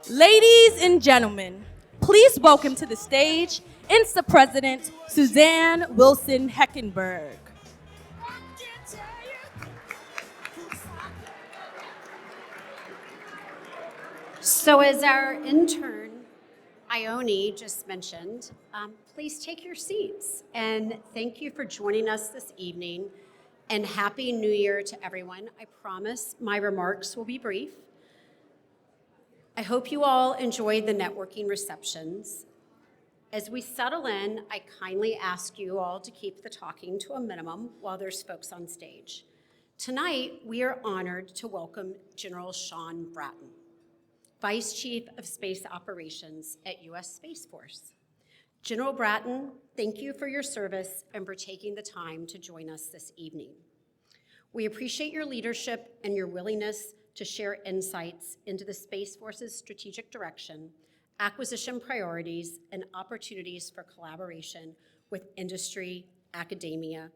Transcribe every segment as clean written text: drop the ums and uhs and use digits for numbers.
Ladies and gentlemen, please welcome to the stage INSA President Suzanne Wilson Heckenberg. So as our intern, Ione, just mentioned, please take your seats. And thank you for joining us this evening. And Happy New Year to everyone. I promise my remarks will be brief. I hope you all enjoyed the networking receptions. As we settle in, I kindly ask you all to keep the talking to a minimum while there's folks on stage. Tonight, we are honored to welcome General Shawn Bratton, Vice Chief of Space Operations at U.S. Space Force. General Bratton, thank you for your service and for taking the time to join us this evening. We appreciate your leadership and your willingness to share insights into the Space Force's strategic direction, acquisition priorities, and opportunities for collaboration with industry, academia,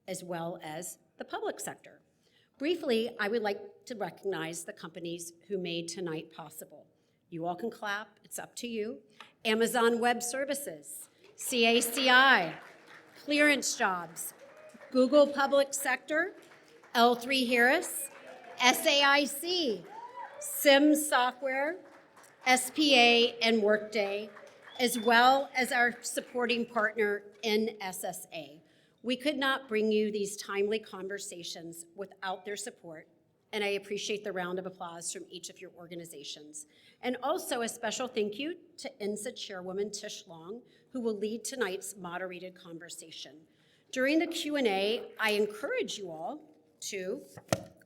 as well as the public sector. Briefly, I would like to recognize the companies who made tonight possible. You all can clap, it's up to you. Amazon Web Services, CACI, Clearance Jobs, Google Public Sector, L3 Harris, SAIC, Sims Software, SPA, and Workday, as well as our supporting partner, NSSA. We could not bring you these timely conversations without their support, and I appreciate the round of applause from each of your organizations. And also a special thank you to INSA Chairwoman Tish Long, who will lead tonight's moderated conversation. During the Q&A, I encourage you all to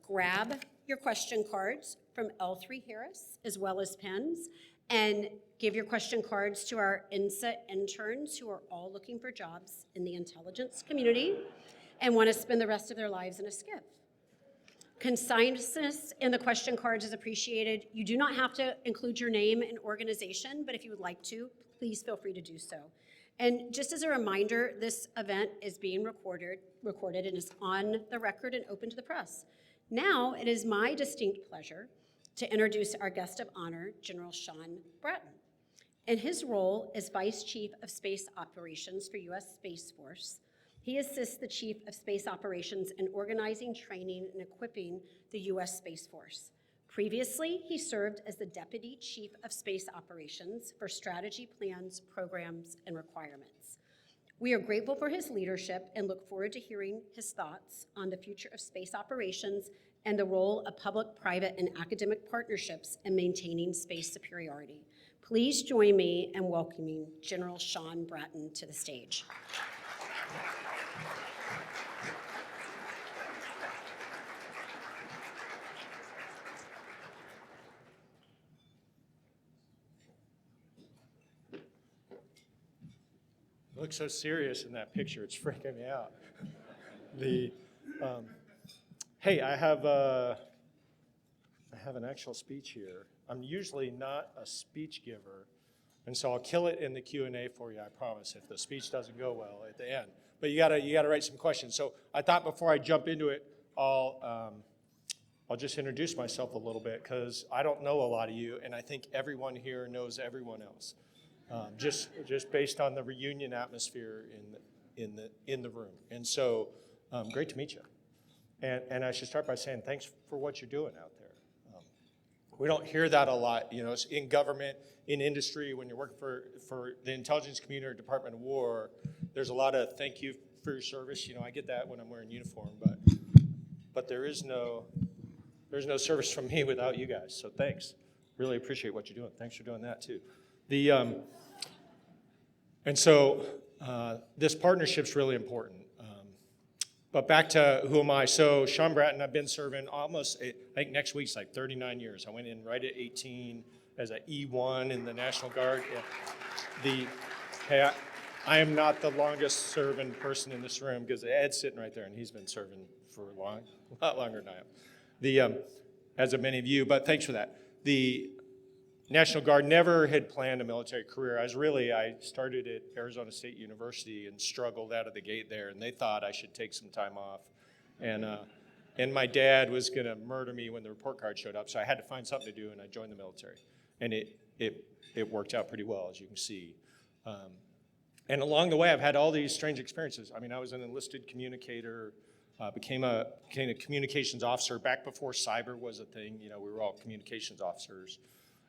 grab your question cards from L3 Harris, as well as pens, and give your question cards to our INSA interns who are all looking for jobs in the intelligence community and want to spend the rest of their lives in a skiff. Conciseness in the question cards is appreciated. You do not have to include your name and organization, but if you would like to, please feel free to do so. And just as a reminder, this event is being recorded and is on the record and open to the press. Now, it is my distinct pleasure to introduce our guest of honor, General Shawn Bratton. In his role as Vice Chief of Space Operations for U.S. Space Force, he assists the Chief of Space Operations in organizing, training, and equipping the U.S. Space Force. Previously, he served as the Deputy Chief of Space Operations for strategy, plans, programs, and requirements. We are grateful for his leadership and look forward to hearing his thoughts on the future of space operations and the role of public, private, and academic partnerships in maintaining space superiority. Please join me in welcoming General Shawn Bratton to the stage. You look so serious in that picture, it's freaking me out. Hey, I have an actual speech here. I'm usually not a speech giver, and so I'll kill it in the Q&A for you, I promise, if the speech doesn't go well at the end. But you gotta write some questions. So I thought before I jump into it, I'll just introduce myself a little bit, because I don't know a lot of you, and I think everyone here knows everyone else. Just based on the reunion atmosphere in the room. And so, great to meet you. And I should start by saying thanks for what you're doing out there. We don't hear that a lot, you know, it's in government, in industry, when you're working for the intelligence community or Department of War, there's a lot of thank you for your service. You know, I get that when I'm wearing uniform, but there's no service from me without you guys. So thanks. Really appreciate what you're doing. Thanks for doing that too. And so this partnership's really important. But back to who am I? So Shawn Bratton, I've been serving almost, I think next week's like 39 years. I went in right at 18 as an E1 in the National Guard. Yeah. I am not the longest serving person in this room, because Ed's sitting right there and he's been serving for a lot longer than I am. As of many of you, but thanks for that. The National Guard never had planned a military career. I started at Arizona State University and struggled out of the gate there, and they thought I should take some time off. And my dad was gonna murder me when the report card showed up, so I had to find something to do, and I joined the military. And it worked out pretty well, as you can see. And along the way, I've had all these strange experiences. I mean, I was an enlisted communicator, became a communications officer back before cyber was a thing. You know, we were all communications officers.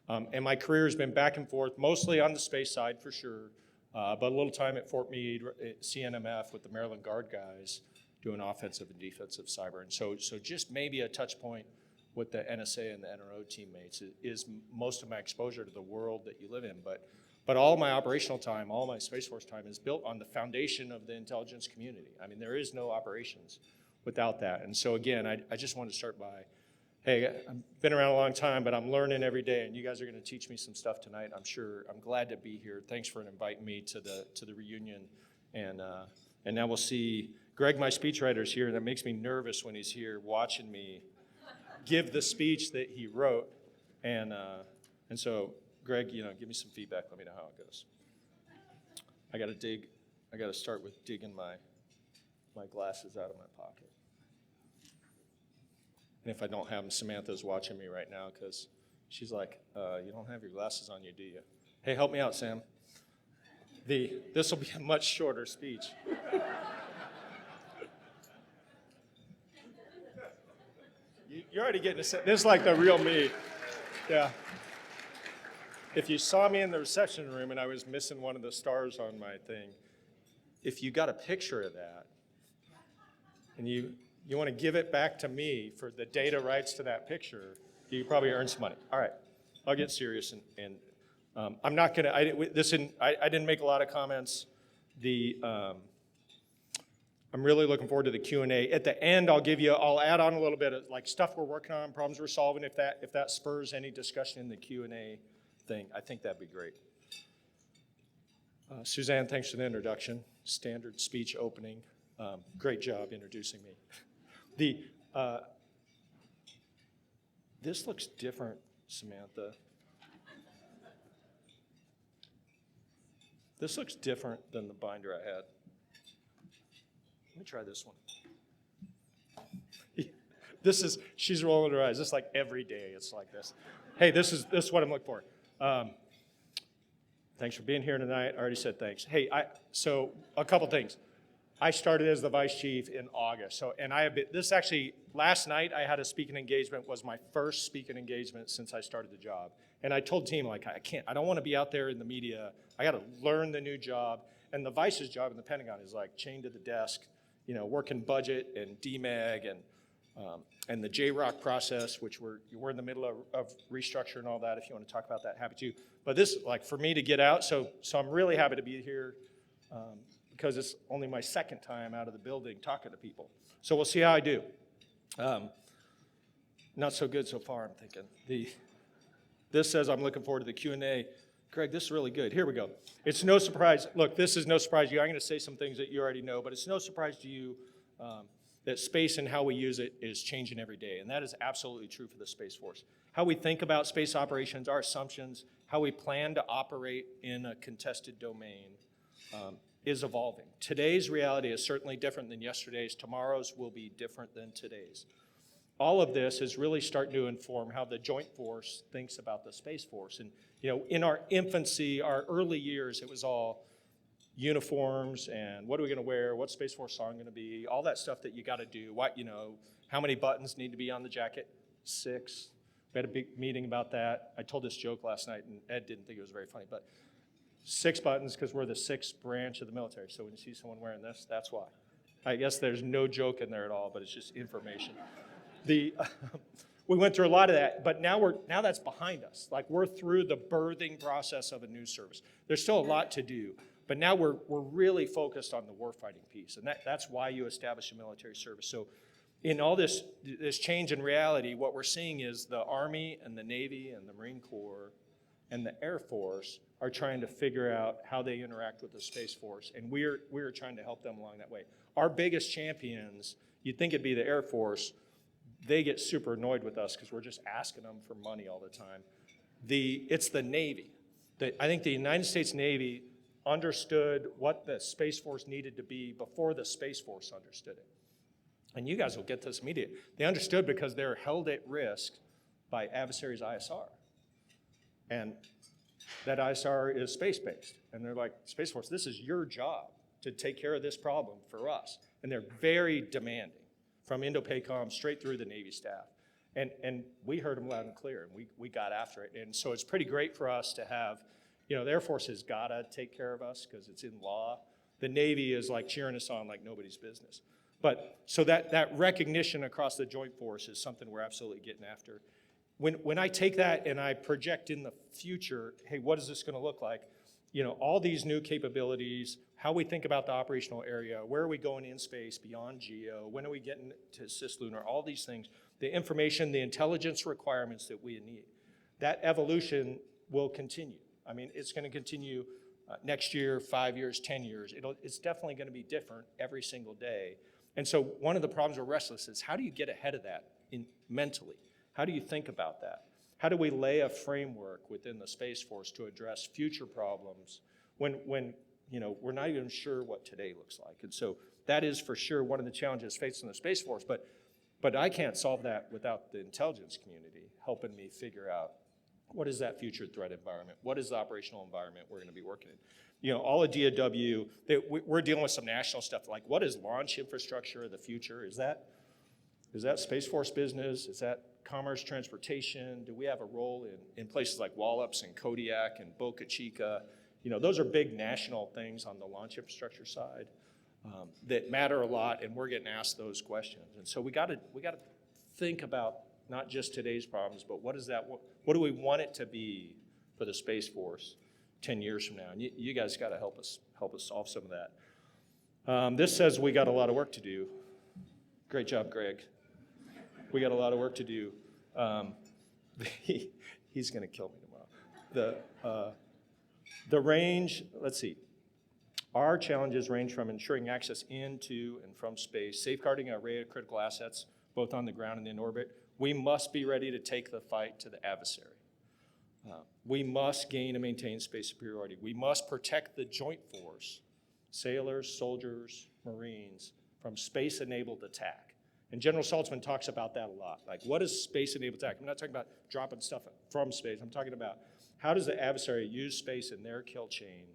And my career has been back and forth, mostly on the space side for sure, but a little time at Fort Meade, at CNMF with the Maryland Guard guys, doing offensive and defensive cyber. And so just maybe a touch point with the NSA and the NRO teammates is most of my exposure to the world that you live in. But all my operational time, all my Space Force time is built on the foundation of the intelligence community. I mean, there is no operations without that. And so again, I just want to start by, hey, I've been around a long time, but I'm learning every day, and you guys are going to teach me some stuff tonight. I'm sure. I'm glad to be here. Thanks for inviting me to the reunion. And now we'll see Greg, my speechwriter, is here, and that makes me nervous when he's here watching me give the speech that he wrote. And so, Greg, give me some feedback. Let me know how it goes. I got to start with digging my glasses out of my pocket. And if I don't have them, Samantha's watching me right now because she's like, you don't have your glasses on you, do you? Hey, help me out, Sam. This will be a much shorter speech. You're already getting this is like the real me. Yeah. If you saw me in the reception room and I was missing one of the stars on my thing, if you got a picture of that and you want to give it back to me for the data rights to that picture, you probably earn some money. All right, I'll get serious and I'm not gonna. I didn't make a lot of comments. I'm really looking forward to the Q&A. At the end, I'll add on a little bit of like stuff we're working on, problems we're solving. If that spurs any discussion in the Q&A thing, I think that'd be great. Suzanne, thanks for the introduction. Standard speech opening. Great job introducing me. This looks different, Samantha. This looks different than the binder I had. Let me try this one. She's rolling her eyes. This is like every day it's like this. Hey, this is what I'm looking for. Thanks for being here tonight. I already said thanks. Hey, so a couple things. I started as the vice chief in August. Last night I had a speaking engagement, was my first speaking engagement since I started the job. And I told the team, like, I don't want to be out there in the media. I got to learn the new job. And the vice's job in the Pentagon is like chained to the desk, working budget and DMAG and the JROC process, which we're in the middle of restructure and all that. If you want to talk about that, happy to. But this, like, for me to get out, so I'm really happy to be here because it's only my second time out of the building talking to people. So we'll see how I do. Not so good so far, I'm thinking. This says I'm looking forward to the Q&A. Craig, this is really good. Here we go. It's no surprise. Look, this is no surprise to you. I'm going to say some things that you already know, but it's no surprise to you that space and how we use it is changing every day, and that is absolutely true for the Space Force. How we think about space operations, our assumptions, how we plan to operate in a contested domain is evolving. Today's reality is certainly different than yesterday's. Tomorrow's will be different than today's. All of this is really starting to inform how the Joint Force thinks about the Space Force. And in our infancy, our early years, it was all uniforms and what are we going to wear, what's Space Force song going to be, all that stuff that you got to do. How many buttons need to be on the jacket? 6. We had a big meeting about that. I told this joke last night, and Ed didn't think it was very funny, but 6 buttons because we're the 6th branch of the military. So when you see someone wearing this, that's why. I guess there's no joke in there at all, but it's just information. We went through a lot of that, but now that's behind us. Like, we're through the birthing process of a new service. There's still a lot to do, but now we're really focused on the warfighting piece, and that's why you establish a military service. So in all this change in reality, what we're seeing is the Army and the Navy and the Marine Corps and the Air Force are trying to figure out how they interact with the Space Force, and we're trying to help them along that way. Our biggest champions, you'd think it'd be the Air Force. They get super annoyed with us because we're just asking them for money all the time. It's the Navy. I think the United States Navy understood what the Space Force needed to be before the Space Force understood it. And you guys will get this immediately. They understood because they're held at risk by adversaries ISR. And that ISR is space-based. And they're like, Space Force, this is your job to take care of this problem for us. And they're very demanding, from Indo-PACOM straight through the Navy staff. And we heard them loud and clear, and we got after it. And so it's pretty great for us to have, the Air Force has gotta take care of us because it's in law. The Navy is like cheering us on like nobody's business. But so that recognition across the Joint Force is something we're absolutely getting after. When I take that and I project in the future, hey, what is this gonna look like? All these new capabilities, how we think about the operational area, where are we going in space beyond GEO, when are we getting to cislunar, all these things, the information, the intelligence requirements that we need, that evolution will continue. I mean, it's gonna continue next year, 5 years, 10 years. It's definitely gonna be different every single day. And so one of the problems with Restless is how do you get ahead of that mentally? How do you think about that? How do we lay a framework within the Space Force to address future problems when we're not even sure what today looks like? And so that is for sure one of the challenges facing the Space Force, but I can't solve that without the intelligence community helping me figure out what is that future threat environment? What is the operational environment we're gonna be working in? All of DOW, we're dealing with some national stuff, like what is launch infrastructure of the future? Is that Space Force business? Is that commerce, transportation? Do we have a role in places like Wallops and Kodiak and Boca Chica? Those are big national things on the launch infrastructure side that matter a lot, and we're getting asked those questions. And so we gotta think about not just today's problems, but what do we want it to be for the Space Force 10 years from now? And you guys gotta help us solve some of that. This says we got a lot of work to do. Great job, Greg. We got a lot of work to do. He's gonna kill me tomorrow. The range, let's see. Our challenges range from ensuring access into and from space, safeguarding an array of critical assets, both on the ground and in orbit. We must be ready to take the fight to the adversary. We must gain and maintain space superiority. We must protect the Joint Force, sailors, soldiers, Marines, from space-enabled attack. And General Saltzman talks about that a lot. Like, what is space-enabled attack? I'm not talking about dropping stuff from space. I'm talking about how does the adversary use space in their kill chain,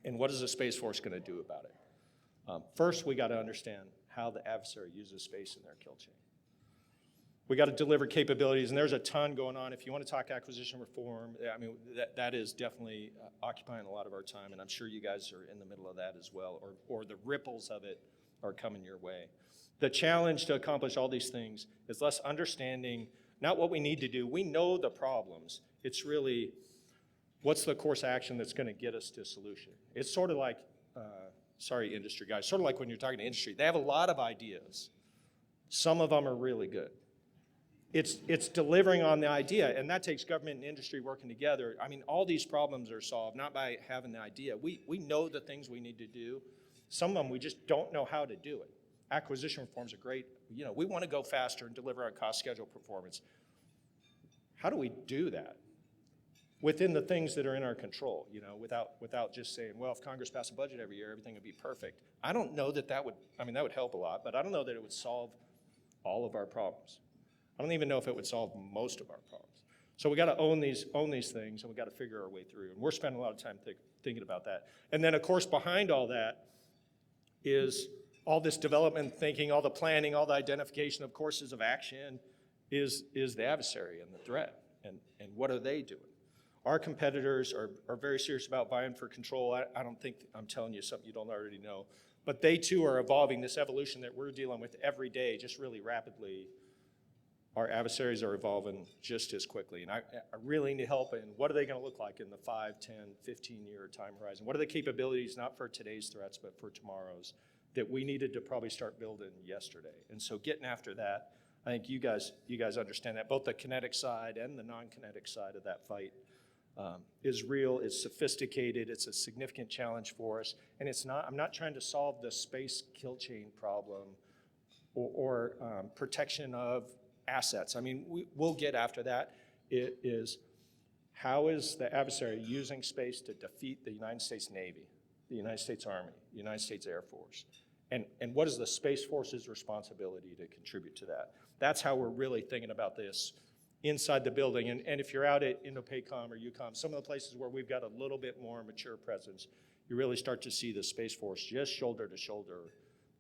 and what is the Space Force gonna do about it? First, we gotta understand how the adversary uses space in their kill chain. We gotta deliver capabilities, and there's a ton going on. If you wanna talk acquisition reform, I mean, that is definitely occupying a lot of our time, and I'm sure you guys are in the middle of that as well, or the ripples of it are coming your way. The challenge to accomplish all these things is less understanding, not what we need to do. We know the problems. It's really, what's the course of action that's gonna get us to a solution? It's sort of like, sorry industry guys, sort of like when you're talking to industry, they have a lot of ideas. Some of them are really good. It's delivering on the idea, and that takes government and industry working together. I mean, all these problems are solved not by having the idea. We know the things we need to do. Some of them, we just don't know how to do it. Acquisition reforms are great. We want to go faster and deliver on cost, schedule, performance. How do we do that within the things that are in our control, without just saying, well, if Congress passed a budget every year, everything would be perfect. I don't know that would help a lot, but I don't know that it would solve all of our problems. I don't even know if it would solve most of our problems. So we got to own these things, and we got to figure our way through. And we're spending a lot of time thinking about that. And then, of course, behind all that is all this development thinking, all the planning, all the identification of courses of action is the adversary and the threat. And what are they doing? Our competitors are very serious about vying for control. I don't think I'm telling you something you don't already know. But they, too, are evolving. This evolution that we're dealing with every day, just really rapidly. Our adversaries are evolving just as quickly. And I really need help in what are they gonna look like in the 5, 10, 15-year time horizon? What are the capabilities, not for today's threats, but for tomorrow's, that we needed to probably start building yesterday? And so getting after that, I think you guys understand that. Both the kinetic side and the non-kinetic side of that fight is real, it's sophisticated, it's a significant challenge for us. And I'm not trying to solve the space kill chain problem or protection of assets. I mean, we'll get after that. It is, how is the adversary using space to defeat the United States Navy, the United States Army, the United States Air Force? And what is the Space Force's responsibility to contribute to that? That's how we're really thinking about this inside the building. And if you're out at INDOPACOM or UCOM, some of the places where we've got a little bit more mature presence, you really start to see the Space Force just shoulder to shoulder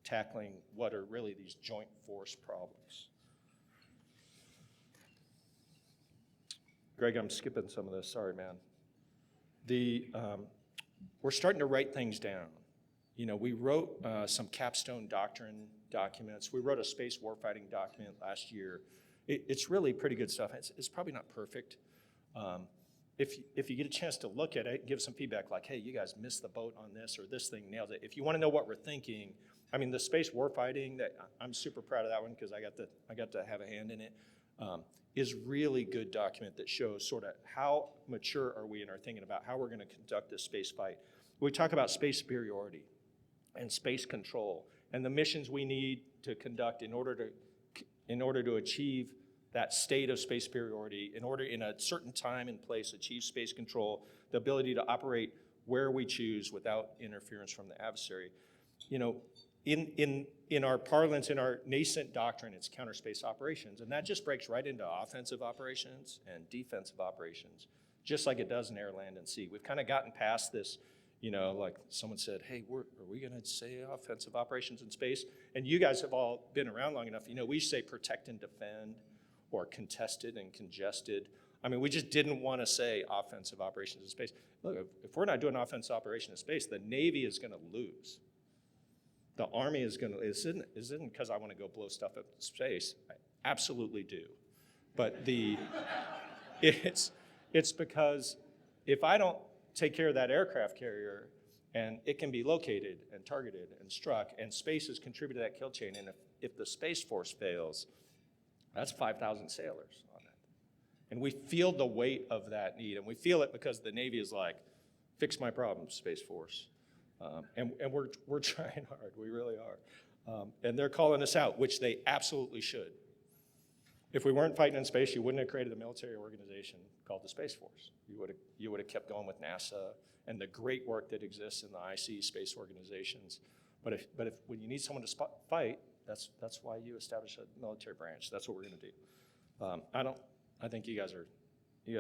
tackling what are really these joint force problems. Greg, I'm skipping some of this, sorry, man. We're starting to write things down. You know, we wrote some capstone doctrine documents. We wrote a space warfighting document last year. It's really pretty good stuff. It's probably not perfect. If you get a chance to look at it, give some feedback like, hey, you guys missed the boat on this, or this thing nailed it. If you want to know what we're thinking, I mean, the space warfighting, I'm super proud of that one because I got to have a hand in it, is really good document that shows sort of how mature are we in our thinking about how we're going to conduct this space fight. We talk about space superiority and space control and the missions we need to conduct in order to achieve that state of space superiority, in order in a certain time and place achieve space control, the ability to operate where we choose without interference from the adversary. You know, in our parlance, in our nascent doctrine, it's counter space operations, and that just breaks right into offensive operations and defensive operations, just like it does in air, land, and sea. We've kind of gotten past this, you know, like someone said, hey, are we going to say offensive operations in space? And you guys have all been around long enough. You know, we say protect and defend or contested and congested. I mean, we just didn't want to say offensive operations in space. Look, if we're not doing offensive operation in space, the Navy is going to lose. The Army is going to, it isn't because I want to go blow stuff up in space. I absolutely do. But it's because if I don't take care of that aircraft carrier, and it can be located and targeted and struck, and space has contributed to that kill chain, and if the Space Force fails, that's 5,000 sailors on that. And we feel the weight of that need, and we feel it because the Navy is like, fix my problems, Space Force. And we're trying hard, we really are. And they're calling us out, which they absolutely should. If we weren't fighting in space, you wouldn't have created a military organization called the Space Force. You would have kept going with NASA and the great work that exists in the IC space organizations. But if when you need someone to fight, that's why you establish a military branch. That's what we're going to do. I think you guys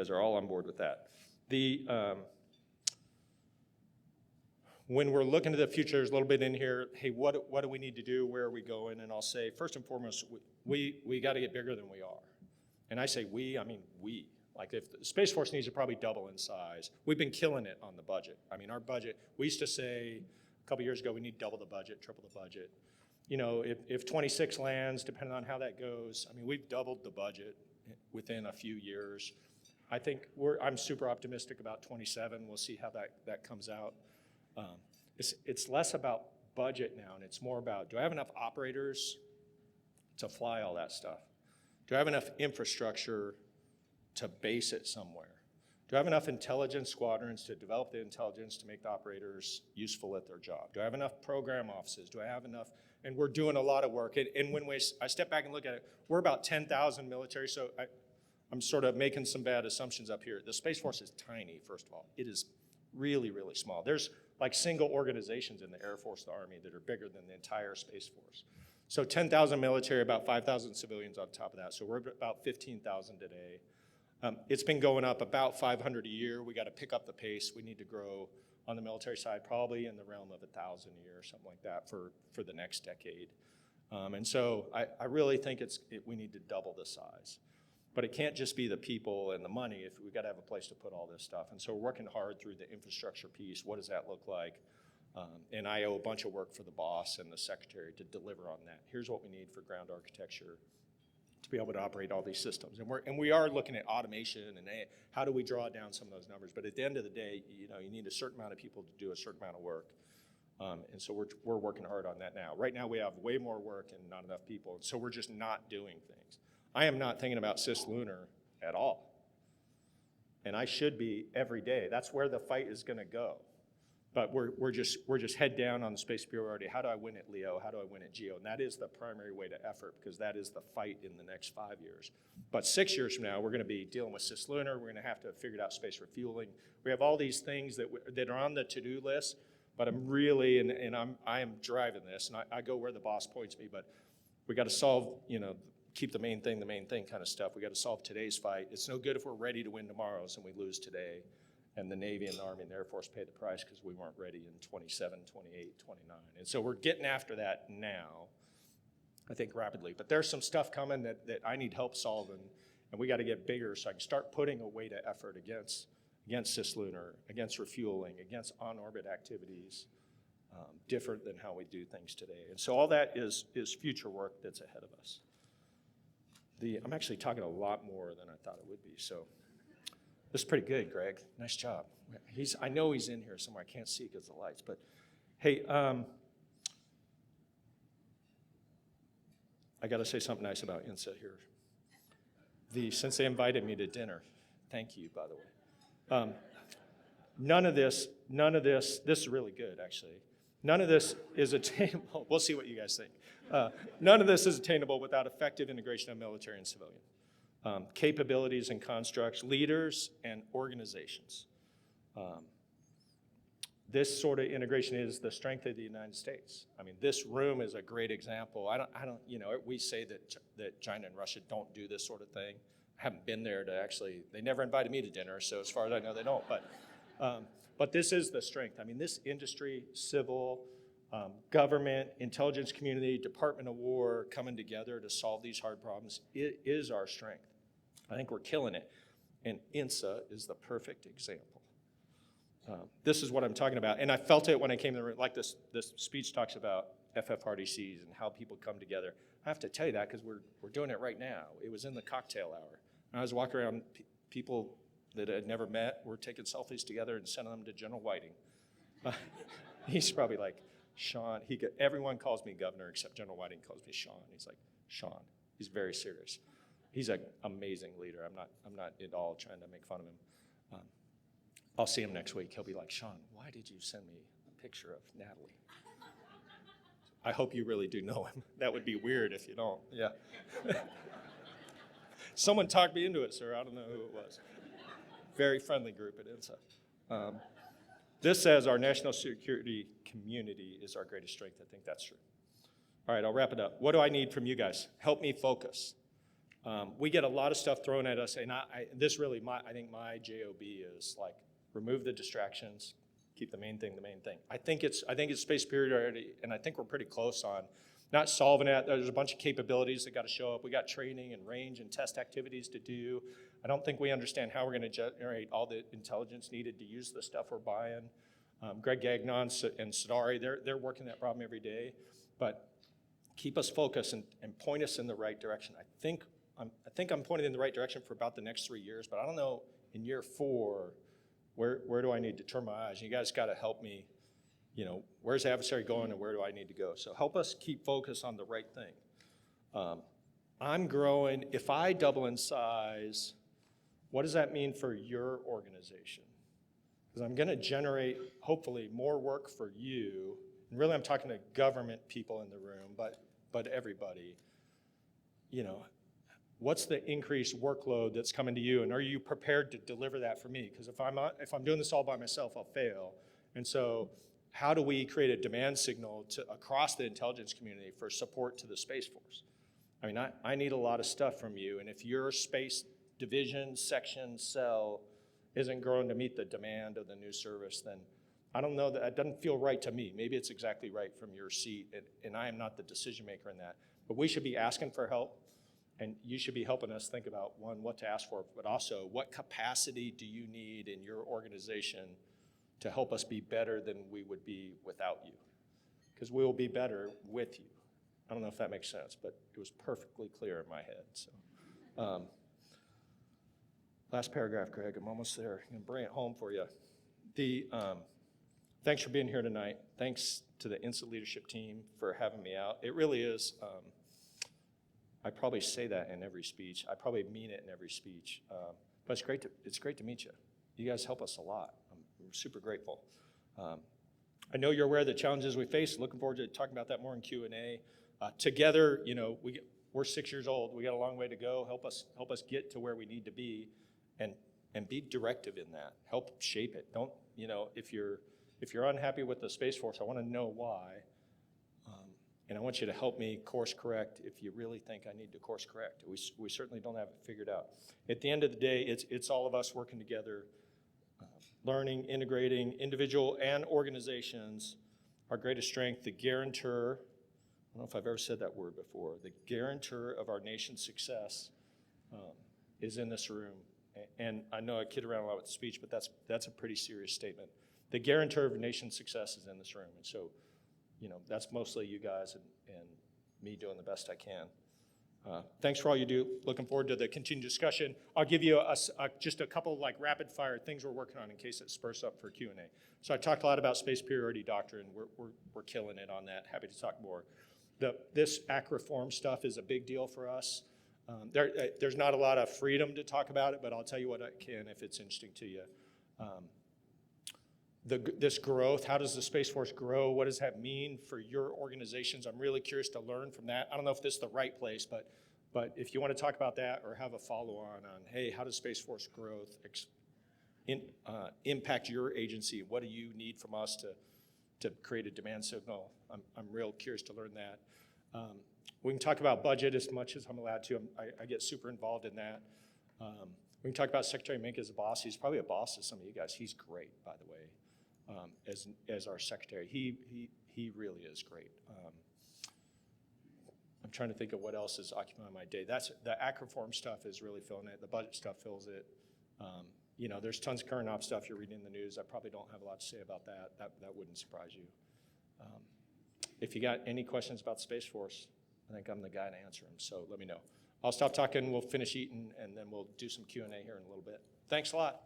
are all on board with that. When we're looking to the future, there's a little bit in here, hey, what do we need to do? Where are we going? And I'll say, first and foremost, we got to get bigger than we are. And I say we, I mean we. Like if the Space Force needs to probably double in size. We've been killing it on the budget. I mean, our budget, we used to say a couple years ago, we need double the budget, triple the budget. You know, if 26 lands, depending on how that goes, I mean, we've doubled the budget within a few years. I think I'm super optimistic about 27. We'll see how that comes out. It's less about budget now, and it's more about, do I have enough operators to fly all that stuff? Do I have enough infrastructure to base it somewhere? Do I have enough intelligence squadrons to develop the intelligence to make the operators useful at their job? Do I have enough program offices? Do I have enough? And we're doing a lot of work. And when I step back and look at it, we're about 10,000 military, so I'm sort of making some bad assumptions up here. The Space Force is tiny, first of all. It is really, really small. There's like single organizations in the Air Force, the Army, that are bigger than the entire Space Force. So 10,000 military, about 5,000 civilians on top of that. So we're about 15,000 today. It's been going up about 500 a year. We got to pick up the pace. We need to grow on the military side, probably in the realm of 1,000 a year or something like that for the next decade. And so I really think we need to double the size. But it can't just be the people and the money. If we've got to have a place to put all this stuff. And so we're working hard through the infrastructure piece. What does that look like? And I owe a bunch of work for the boss and the secretary to deliver on that. Here's what we need for ground architecture to be able to operate all these systems. And we are looking at automation and how do we draw down some of those numbers. But at the end of the day, you know, you need a certain amount of people to do a certain amount of work. And so we're working hard on that now. Right now we have way more work and not enough people. So we're just not doing things. I am not thinking about cislunar at all. And I should be every day. That's where the fight is going to go. But we're just head down on the space superiority. How do I win at LEO? How do I win at GEO? And that is the primary way to effort because that is the fight in the next 5 years. But 6 years from now, we're going to be dealing with cislunar. We're going to have to figure out space refueling. We have all these things that are on the to-do list. But I'm really, and I am driving this, and I go where the boss points me. But we got to solve, you know, keep the main thing kind of stuff. We got to solve today's fight. It's no good if we're ready to win tomorrow's and we lose today. And the Navy and the Army and the Air Force pay the price because we weren't ready in 27, 28, 29. And so we're getting after that now, I think rapidly. But there's some stuff coming that I need help solving, and we got to get bigger so I can start putting a weight of effort against cislunar, against refueling, against on-orbit activities, different than how we do things today. And so all that is future work that's ahead of us. I'm actually talking a lot more than I thought it would be, so this is pretty good, Greg. Nice job. I know he's in here somewhere. I can't see because of the lights, but hey, I got to say something nice about INSA here. Since they invited me to dinner, thank you, by the way. None of this is really good, actually. None of this is attainable. We'll see what you guys think. None of this is attainable without effective integration of military and civilian capabilities and constructs, leaders and organizations. This sort of integration is the strength of the United States. I mean, this room is a great example. We say that China and Russia don't do this sort of thing. I haven't been there to actually, they never invited me to dinner, so as far as I know, they don't. But this is the strength. I mean, this industry, civil, government, intelligence community, Department of War coming together to solve these hard problems, it is our strength. I think we're killing it. And INSA is the perfect example. This is what I'm talking about. And I felt it when I came in the room, like this speech talks about FFRDCs and how people come together. I have to tell you that because we're doing it right now. It was in the cocktail hour. And I was walking around, people that I had never met were taking selfies together and sending them to General Whiting. He's probably like, Shawn, everyone calls me governor except General Whiting calls me Shawn. He's like, Shawn. He's very serious. He's an amazing leader. I'm not at all trying to make fun of him. I'll see him next week. He'll be like, Shawn, why did you send me a picture of Natalie? I hope you really do know him. That would be weird if you don't. Yeah. Someone talked me into it, sir. I don't know who it was. Very friendly group at INSA. This says our national security community is our greatest strength. I think that's true. All right, I'll wrap it up. What do I need from you guys? Help me focus. We get a lot of stuff thrown at us, and I think my job is like remove the distractions, keep the main thing the main thing. I think it's space superiority, and I think we're pretty close on not solving it. There's a bunch of capabilities that got to show up. We got training and range and test activities to do. I don't think we understand how we're going to generate all the intelligence needed to use the stuff we're buying. Greg Gagnon and Sadari, they're working that problem every day, but keep us focused and point us in the right direction. I think I'm pointing in the right direction for about the next 3 years, but I don't know in year 4, where do I need to turn my eyes? You guys got to help me, where's the adversary going and where do I need to go? So help us keep focus on the right thing. I'm growing. If I double in size, what does that mean for your organization? Because I'm going to generate, hopefully, more work for you. And really, I'm talking to government people in the room, but everybody. What's the increased workload that's coming to you, and are you prepared to deliver that for me? Because if I'm doing this all by myself, I'll fail. And so, how do we create a demand signal across the intelligence community for support to the Space Force? I mean, I need a lot of stuff from you, and if your space division, section, cell isn't growing to meet the demand of the new service, then I don't know, that doesn't feel right to me. Maybe it's exactly right from your seat, and I am not the decision maker in that. But we should be asking for help, and you should be helping us think about, one, what to ask for, but also what capacity do you need in your organization to help us be better than we would be without you? Because we will be better with you. I don't know if that makes sense, but it was perfectly clear in my head. So, last paragraph, Greg. I'm almost there. I'm going to bring it home for you. Thanks for being here tonight. Thanks to the INSA leadership team for having me out. It really is. I probably say that in every speech. I probably mean it in every speech. But it's great to meet you. You guys help us a lot. I'm super grateful. I know you're aware of the challenges we face. Looking forward to talking about that more in Q&A. Together, we're 6 years old. We got a long way to go. Help us get to where we need to be, and be directive in that. Help shape it. Don't, if you're unhappy with the Space Force, I want to know why. and I want you to help me course correct if you really think I need to course correct. We certainly don't have it figured out. At the end of the day, it's all of us working together, learning, integrating individual and organizations. Our greatest strength, the guarantor, I don't know if I've ever said that word before, the guarantor of our nation's success is in this room. And I know I kid around a lot with the speech, but that's a pretty serious statement. The guarantor of nation's success is in this room. And so, that's mostly you guys and me doing the best I can. Thanks for all you do. Looking forward to the continued discussion. I'll give you just a couple like rapid fire things we're working on in case it spurs up for Q&A. So I talked a lot about space superiority doctrine. We're killing it on that. Happy to talk more. This ACT reform stuff is a big deal for us. There's not a lot of freedom to talk about it, but I'll tell you what I can if it's interesting to you. This growth, how does the Space Force grow? What does that mean for your organizations? I'm really curious to learn from that. I don't know if this is the right place, but if you want to talk about that or have a follow-on on, hey, how does Space Force growth impact your agency? What do you need from us to create a demand signal? I'm real curious to learn that. We can talk about budget as much as I'm allowed to. I get super involved in that. We can talk about Secretary Mink as a boss. He's probably a boss to some of you guys. He's great, by the way. As our secretary. He really is great. I'm trying to think of what else is occupying my day. The ACT reform stuff is really filling it. The budget stuff fills it. There's tons of current ops stuff you're reading in the news. I probably don't have a lot to say about that. That wouldn't surprise you. If you got any questions about the Space Force, I think I'm the guy to answer them, so let me know. I'll stop talking, we'll finish eating, and then we'll do some Q&A here in a little bit. Thanks a lot.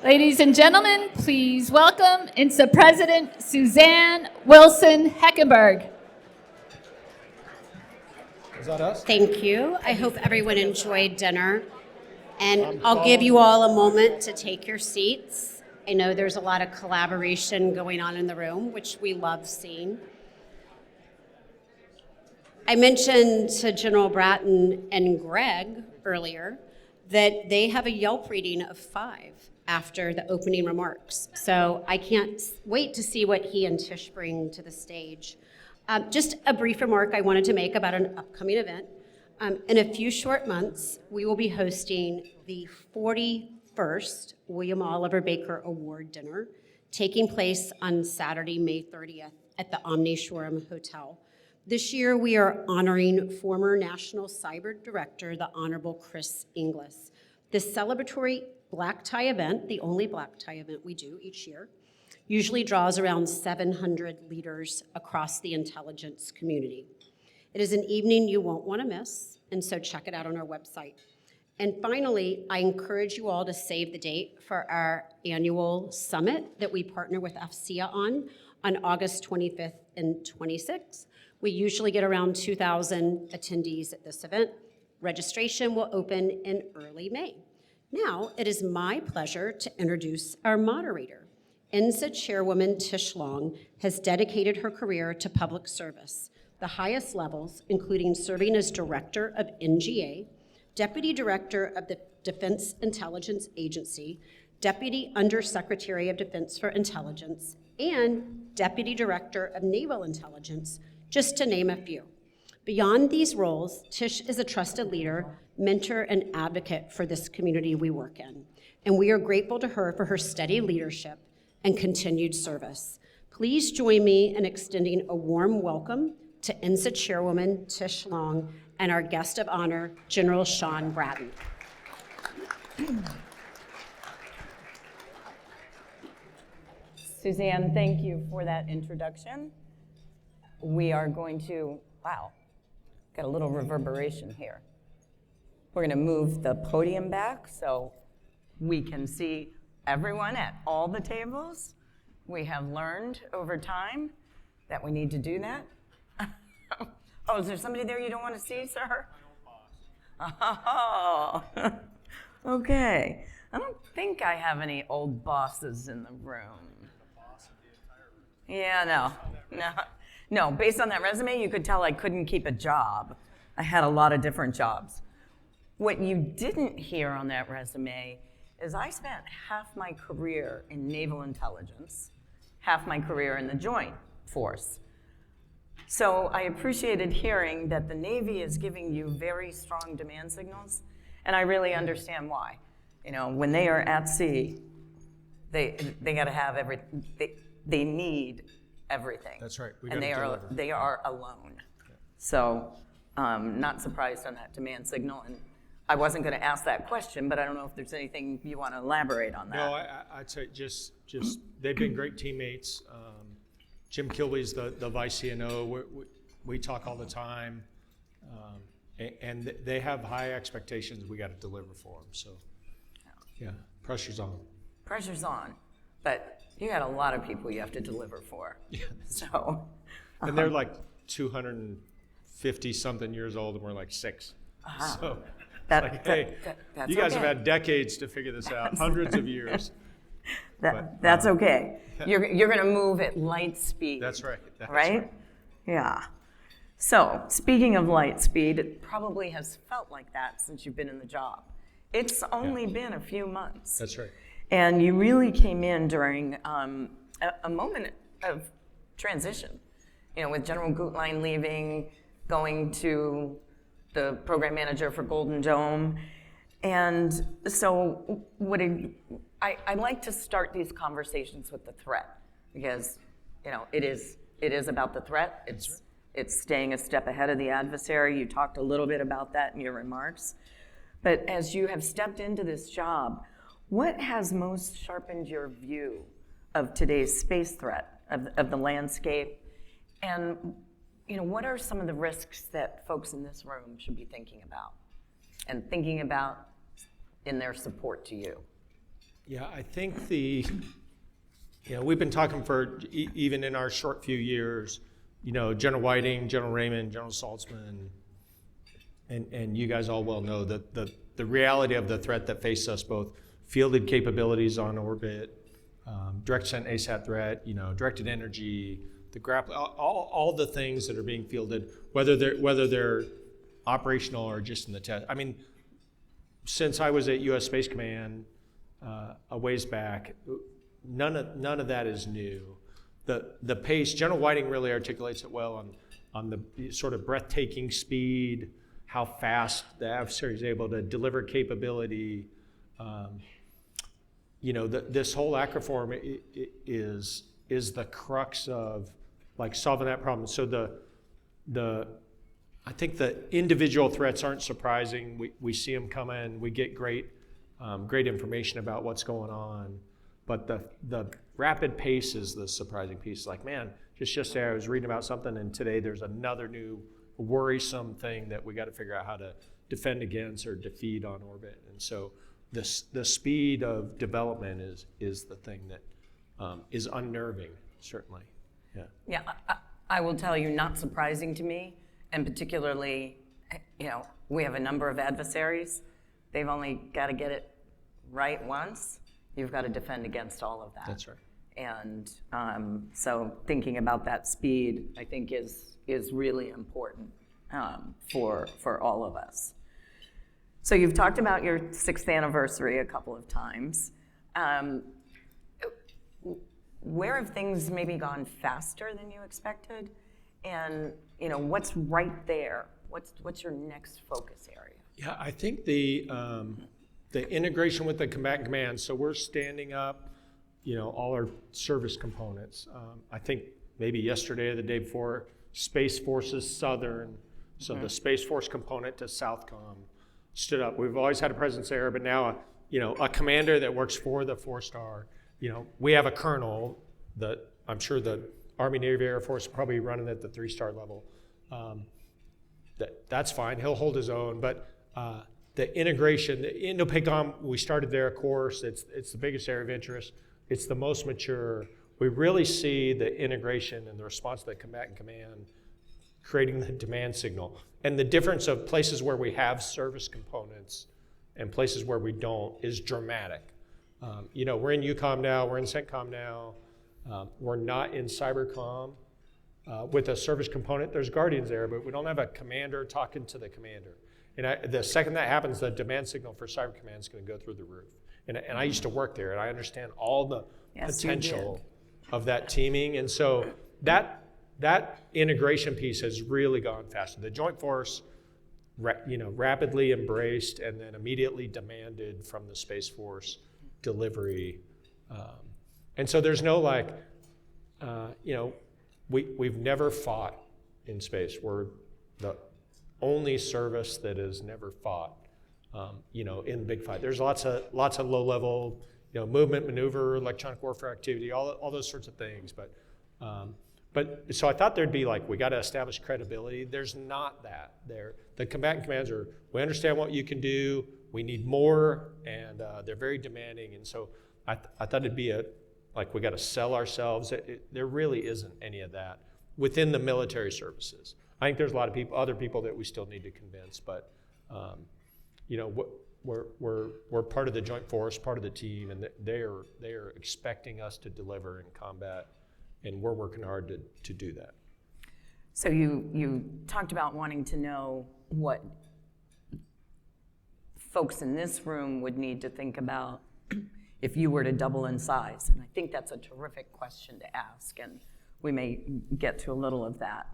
Ladies and gentlemen, please welcome INSA President Suzanne Wilson Heckenberg. Is that us? Thank you. I hope everyone enjoyed dinner. And I'll give you all a moment to take your seats. I know there's a lot of collaboration going on in the room, which we love seeing. I mentioned to General Bratton and Greg earlier that they have a Yelp rating of 5 after the opening remarks. So I can't wait to see what he and Tish bring to the stage. Just a brief remark I wanted to make about an upcoming event. In a few short months, we will be hosting the 41st William Oliver Baker Award Dinner, taking place on Saturday, May 30th at the Omni Shoreham Hotel. This year, we are honoring former National Cyber Director, the Honorable Chris Inglis. This celebratory black tie event, the only black tie event we do each year, usually draws around 700 leaders across the intelligence community. It is an evening you won't want to miss, and so check it out on our website. And finally, I encourage you all to save the date for our annual summit that we partner with FCA on August 25th and 26th. We usually get around 2,000 attendees at this event. Registration will open in early May. Now, it is my pleasure to introduce our moderator. INSA Chairwoman Tish Long has dedicated her career to public service, the highest levels, including serving as Director of NGA, Deputy Director of the Defense Intelligence Agency, Deputy Undersecretary of Defense for Intelligence, and Deputy Director of Naval Intelligence, just to name a few. Beyond these roles, Tish is a trusted leader, mentor, and advocate for this community we work in, and we are grateful to her for her steady leadership and continued service. Please join me in extending a warm welcome to INSA Chairwoman Tish Long and our guest of honor, General Shawn Bratton. Suzanne, thank you for that introduction. We are going to, wow, got a little reverberation here. We're going to move the podium back so we can see everyone at all the tables. We have learned over time that we need to do that. Oh, is there somebody there you don't want to see, sir? Oh, okay. I don't think I have any old bosses in the room. Yeah, no. Based on that resume, you could tell I couldn't keep a job. I had a lot of different jobs. What you didn't hear on that resume is I spent half my career in naval intelligence, half my career in the Joint Force. So I appreciated hearing that the Navy is giving you very strong demand signals, and I really understand why. You know, when they are at sea, they got to have everything. They need everything. That's right. We And gotta deliver. they are alone. So, not surprised on that demand signal. And I wasn't going to ask that question, but I don't know if there's anything you want to elaborate on that. No, I'd say just they've been great teammates. Jim Kilby's the vice CNO. We talk all the time, and they have high expectations. We got to deliver for them. So, yeah, pressure's on. Pressure's on, but you got a lot of people you have to deliver for. Yeah. So, And they're like 250 something years old, and we're like 6. So, that's you guys okay. have had decades to figure this out, hundreds of years. That's okay. You're going to move at light speed. That's right. Right? Yeah. So, speaking of light speed, it probably has felt like that since you've been in the job. It's only been a few months. That's right. And you really came in during a moment of transition, you know, with General Gutlein leaving, going to the program manager for Golden Dome. And so I like to start these conversations with the threat, because, you know, it is about the threat. It's staying a step ahead of the adversary. You talked a little bit about that in your remarks. But as you have stepped into this job, what has most sharpened your view of today's space threat, of the landscape? And, you know, what are some of the risks that folks in this room should be thinking about and thinking about in their support to you? Yeah, I think we've been talking for, even in our short few years, you know, General Whiting, General Raymond, General Saltzman, and you guys all well know that the reality of the threat that faces us, both fielded capabilities on orbit, direct sent ASAT threat, you know, directed energy, the grapple, all the things that are being fielded, whether they're operational or just in the test. I mean, since I was at U.S. Space Command a ways back, none of that is new. The pace, General Whiting really articulates it well on the sort of breathtaking speed, how fast the adversary is able to deliver capability. You know, this whole acroform is the crux of like solving that problem. So I think the individual threats aren't surprising. We see them coming. We get great information about what's going on. But the rapid pace is the surprising piece. Like, man, just yesterday I was reading about something, and today there's another new worrisome thing that we got to figure out how to defend against or defeat on orbit. And so the speed of development is the thing that is unnerving, certainly. Yeah. Yeah, I will tell you, not surprising to me, and particularly, you know, we have a number of adversaries. They've only got to get it right once. You've got to defend against all of that. That's right. And so thinking about that speed, I think, is really important for all of us. So you've talked about your 6th anniversary a couple of times. Where have things maybe gone faster than you expected? And, you know, what's right there? What's your next focus area? Yeah, I think the integration with the combatant command. So we're standing up, you know, all our service components. I think maybe yesterday or the day before, Space Forces Southern, so the Space Force component to Southcom stood up. We've always had a presence there, but now, a commander that works for the 4-star. We have a colonel that I'm sure the Army, Navy, Air Force are probably running at the 3-star level. That's fine. He'll hold his own, but the integration, the Indo-PACOM, we started there, of course. It's the biggest area of interest. It's the most mature. We really see the integration and the response to the combatant command creating the demand signal. And the difference of places where we have service components and places where we don't is dramatic. We're in EUCOM now, we're in CENTCOM now. We're not in CyberCom with a service component. There's Guardians there, but we don't have a commander talking to the commander. And the second that happens, the demand signal for Cyber Command is going to go through the roof. And I used to work there, and I understand all the Yes, you potential of that teaming. And so that integration piece has really gone faster. The Joint Force, rapidly embraced and then immediately demanded from the Space Force delivery. And so there's no we've never fought in space. We're the only service that has never fought, in big fight. There's lots of low-level, movement, maneuver, electronic warfare activity, all those sorts of things. But so I thought there'd be we got to establish credibility. There's not that there. The combatant commands we understand what you can do, we need more, and they're very demanding. And so I thought it'd be we got to sell ourselves. There really isn't any of that within the military services. I think there's a lot of other people that we still need to convince, but we're part of the Joint Force, part of the team, and they are expecting us to deliver in combat, and we're working hard to do that. So you talked about wanting to know what folks in this room would need to think about if you were to double in size, and I think that's a terrific question to ask, and we may get to a little of that.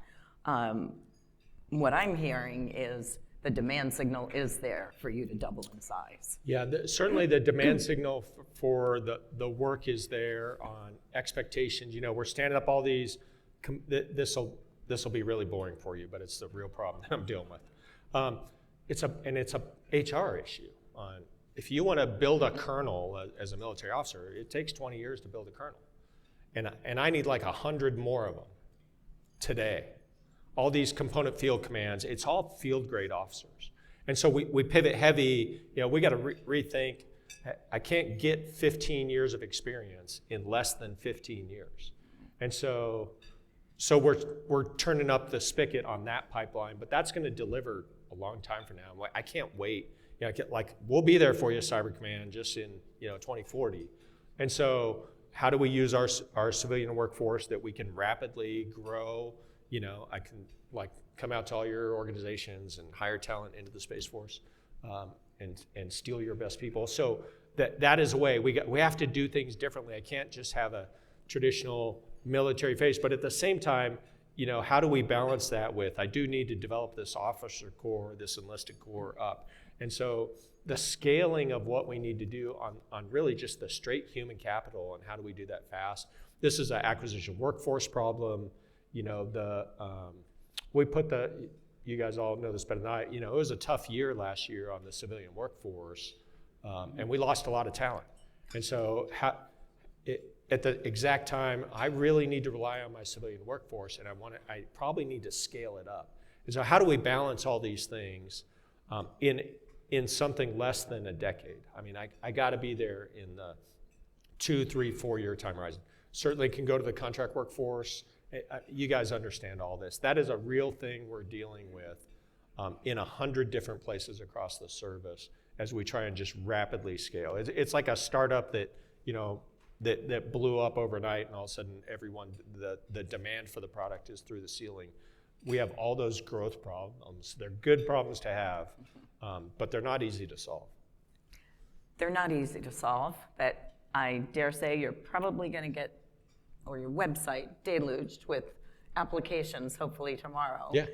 What I'm hearing is the demand signal is there for you to double in size. Yeah, certainly the demand signal for the work is there on expectations. We're standing up all these, this will be really boring for you, but it's the real problem that I'm dealing with. It's a HR issue. If you want to build a colonel as a military officer, it takes 20 years to build a colonel. And I need 100 more of them today. All these component field commands, it's all field grade officers. And so we pivot heavy, we got to rethink. I can't get 15 years of experience in less than 15 years. And so we're turning up the spigot on that pipeline, but that's going to deliver a long time from now. I can't wait. We'll be there for you, Cyber Command, just in 2040. And so how do we use our civilian workforce that we can rapidly grow? I can come out to all your organizations and hire talent into the Space Force, and steal your best people. So that is a way. We have to do things differently. I can't just have a traditional military face, but at the same time, how do we balance that with, I do need to develop this officer corps, this enlisted corps up. And so the scaling of what we need to do on really just the straight human capital and how do we do that fast. This is an acquisition workforce problem. You guys all know this better than I, it was a tough year last year on the civilian workforce, and we lost a lot of talent. And so at the exact time, I really need to rely on my civilian workforce, and I probably need to scale it up. And so how do we balance all these things in something less than a decade? I got to be there in the 2, 3, 4 year time horizon. Certainly can go to the contract workforce. You guys understand all this. That is a real thing we're dealing with in 100 different places across the service as we try and just rapidly scale. It's like a startup that blew up overnight, and all of a sudden the demand for the product is through the ceiling. We have all those growth problems. They're good problems to have, but they're not easy to solve. They're not easy to solve, but I dare say you're probably going to get, or your website, deluged with applications hopefully tomorrow. Yeah.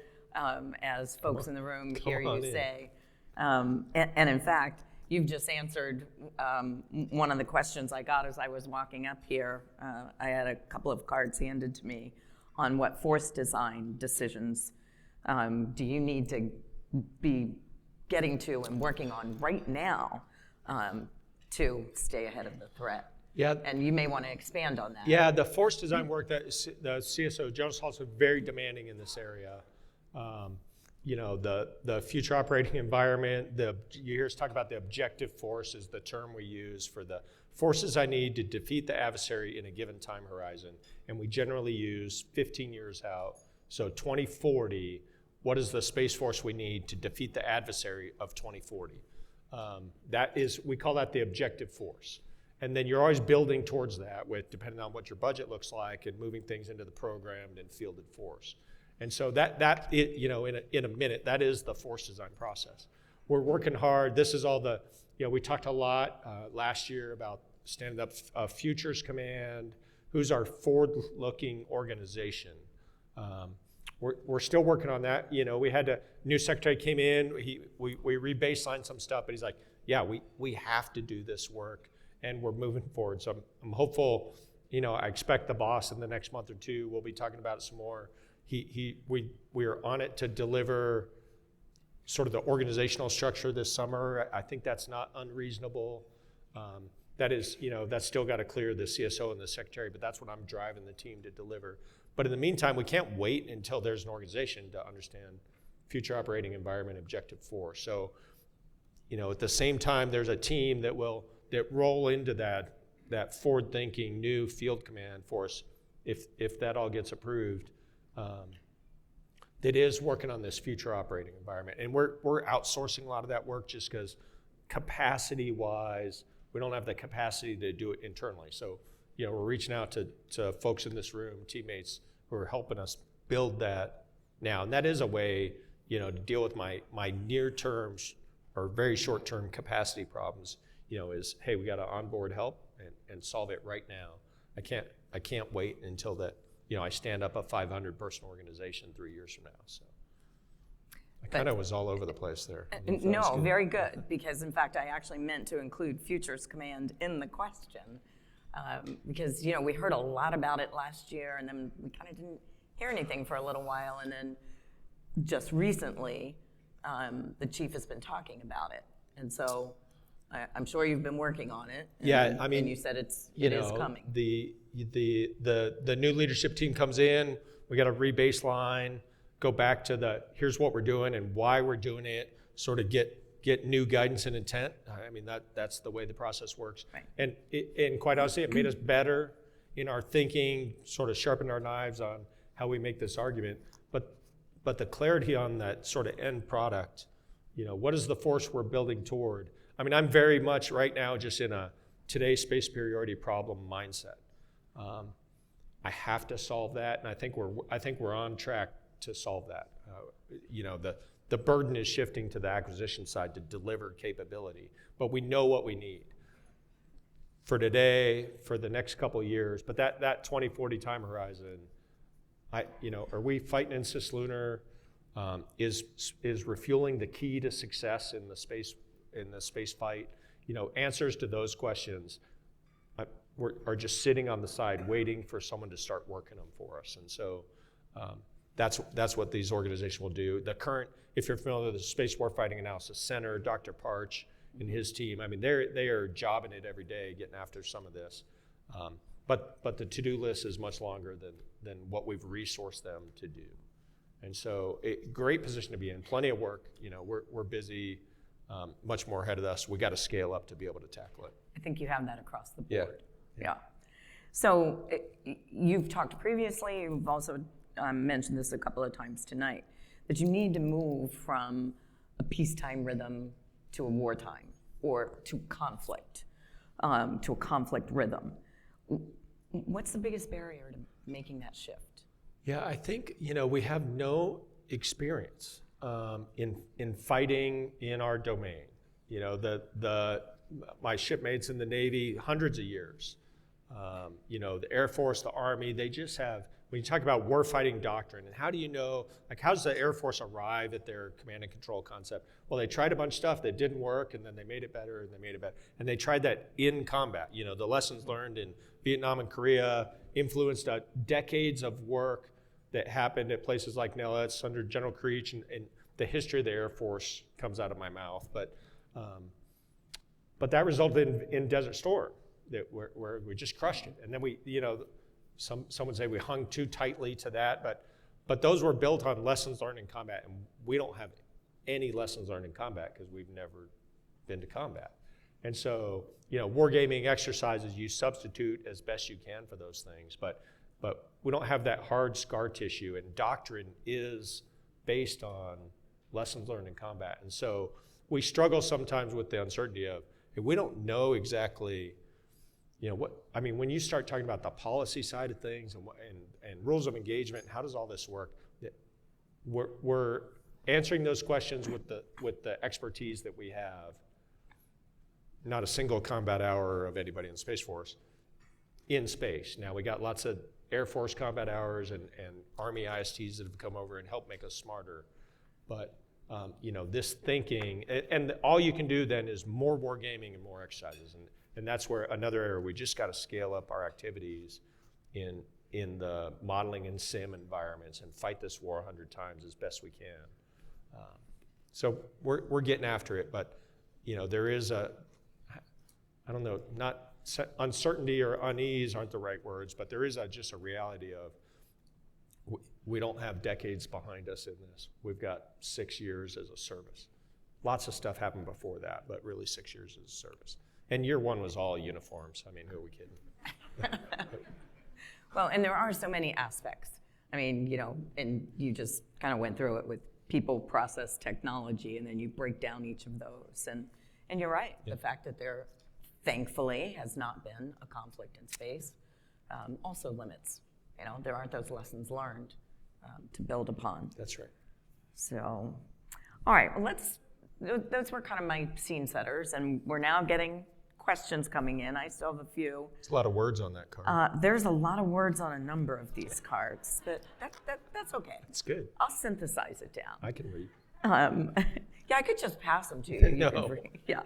As folks in the room hear you say. And in fact, you've just answered one of the questions I got as I was walking up here. I had a couple of cards handed to me on what force design decisions do you need to be getting to and working on right now to stay ahead of the threat. Yeah. And you may want to expand on that. Yeah, the force design work that the CSO, General Shawn, is very demanding in this area. The future operating environment, you hear us talk about the objective force is the term we use for the forces I need to defeat the adversary in a given time horizon. And we generally use 15 years out. So 2040, what is the Space Force we need to defeat the adversary of 2040? We call that the objective force. And then you're always building towards that depending on what your budget looks like and moving things into the programmed and fielded force. And so in a minute, that is the force design process. We're working hard. This is all we talked a lot last year about standing up a futures command. Who's our forward-looking organization? We're still working on that. We had a new secretary came in. We re-baselined some stuff, but he's like, yeah, we have to do this work, and we're moving forward. So I'm hopeful. I expect the boss in the next month or two. We'll be talking about it some more. We are on it to deliver sort of the organizational structure this summer. I think that's not unreasonable. That is, that's still got to clear the CSO and the secretary, but that's what I'm driving the team to deliver. But in the meantime, we can't wait until there's an organization to understand future operating environment objective 4. So, at the same time, there's a team that roll into that forward-thinking new field command force if that all gets approved. That is working on this future operating environment. And we're outsourcing a lot of that work just because capacity-wise, we don't have the capacity to do it internally. So, we're reaching out to folks in this room, teammates who are helping us build that now. And that is a way, to deal with my near-term or very short-term capacity problems, is, hey, we got to onboard help and solve it right now. I can't wait until that, I stand up a 500-person organization 3 years from now. So I kind of was all over the place there. No, very good, because in fact, I actually meant to include Futures Command in the question, because, we heard a lot about it last year, and then we kind of didn't hear anything for a little while, and then just recently, the chief has been talking about it. And so I'm sure you've been working on it. And, and you said it is coming. The new leadership team comes in, we got to re-baseline, go back to here's what we're doing and why we're doing it, sort of get new guidance and intent. That's the way the process works. Right. And quite honestly, it made us better in our thinking, sort of sharpened our knives on how we make this argument. But the clarity on that sort of end product, what is the force we're building toward? I'm very much right now just in a today's space superiority problem mindset. I have to solve that, and I think we're on track to solve that. The burden is shifting to the acquisition side to deliver capability, but we know what we need for today, for the next couple of years. But that 2040 time horizon, are we fighting in cislunar? Is refueling the key to success in the space fight? Answers to those questions are just sitting on the side waiting for someone to start working them for us. And so that's what these organizations will do. If you're familiar with the Space Warfighting Analysis Center, Dr. Parch and his team, they are jobbing it every day, getting after some of this. But the to-do list is much longer than what we've resourced them to do. And so, great position to be in. Plenty of work. We're busy. Much more ahead of us. We got to scale up to be able to tackle it. I think you have that across the board. Yeah. So you've talked previously. You've also mentioned this a couple of times tonight, that you need to move from a peacetime rhythm to a wartime, or to conflict, to a conflict rhythm. What's the biggest barrier to making that shift? Yeah, I think we have no experience in fighting in our domain. My shipmates in the Navy, hundreds of years. The Air Force, the Army, they just have. When you talk about warfighting doctrine, and how do you know, how does the Air Force arrive at their command and control concept? Well, they tried a bunch of stuff that didn't work, and then they made it better, and they made it better. And they tried that in combat. The lessons learned in Vietnam and Korea influenced decades of work that happened at places like Nellis under General Creech, and the history of the Air Force comes out of my mouth. But that resulted in Desert Storm, where we just crushed it. And then some would say we hung too tightly to that, but those were built on lessons learned in combat, and we don't have any lessons learned in combat because we've never been to combat. And so, wargaming exercises, you substitute as best you can for those things, but we don't have that hard scar tissue, and doctrine is based on lessons learned in combat. And so we struggle sometimes with the uncertainty of, if we don't know exactly when you start talking about the policy side of things and rules of engagement, how does all this work? we're answering those questions with the expertise that we have. Not a single combat hour of anybody in the Space Force in space. Now, we got lots of Air Force combat hours and Army ISTs that have come over and helped make us smarter. But this thinking, and all you can do then is more war gaming and more exercises. And that's where another area, we just got to scale up our activities in the modeling and sim environments and fight this war 100 times as best we can. So we're getting after it, but there is I don't know, not uncertainty or unease aren't the right words, but there is just a reality of we don't have decades behind us in this. We've got 6 years as a service. Lots of stuff happened before that, but really 6 years as a service. And year one was all uniforms. I mean, who are we kidding? Well, and there are so many aspects. I mean, and you just kind of went through it with people, process, technology, and then you break down each of those. And you're right, the fact that there, thankfully, has not been a conflict in space also limits. There aren't those lessons learned to build upon. That's right. So, all right, well, those were kind of my scene setters, and we're now getting questions coming in. I still have a few. There's a lot of words on that card. There's a lot of words on a number of these cards, but that's okay. It's good. I'll synthesize it down. I can read. Yeah, I could just pass them to you. You No. can read. Yeah.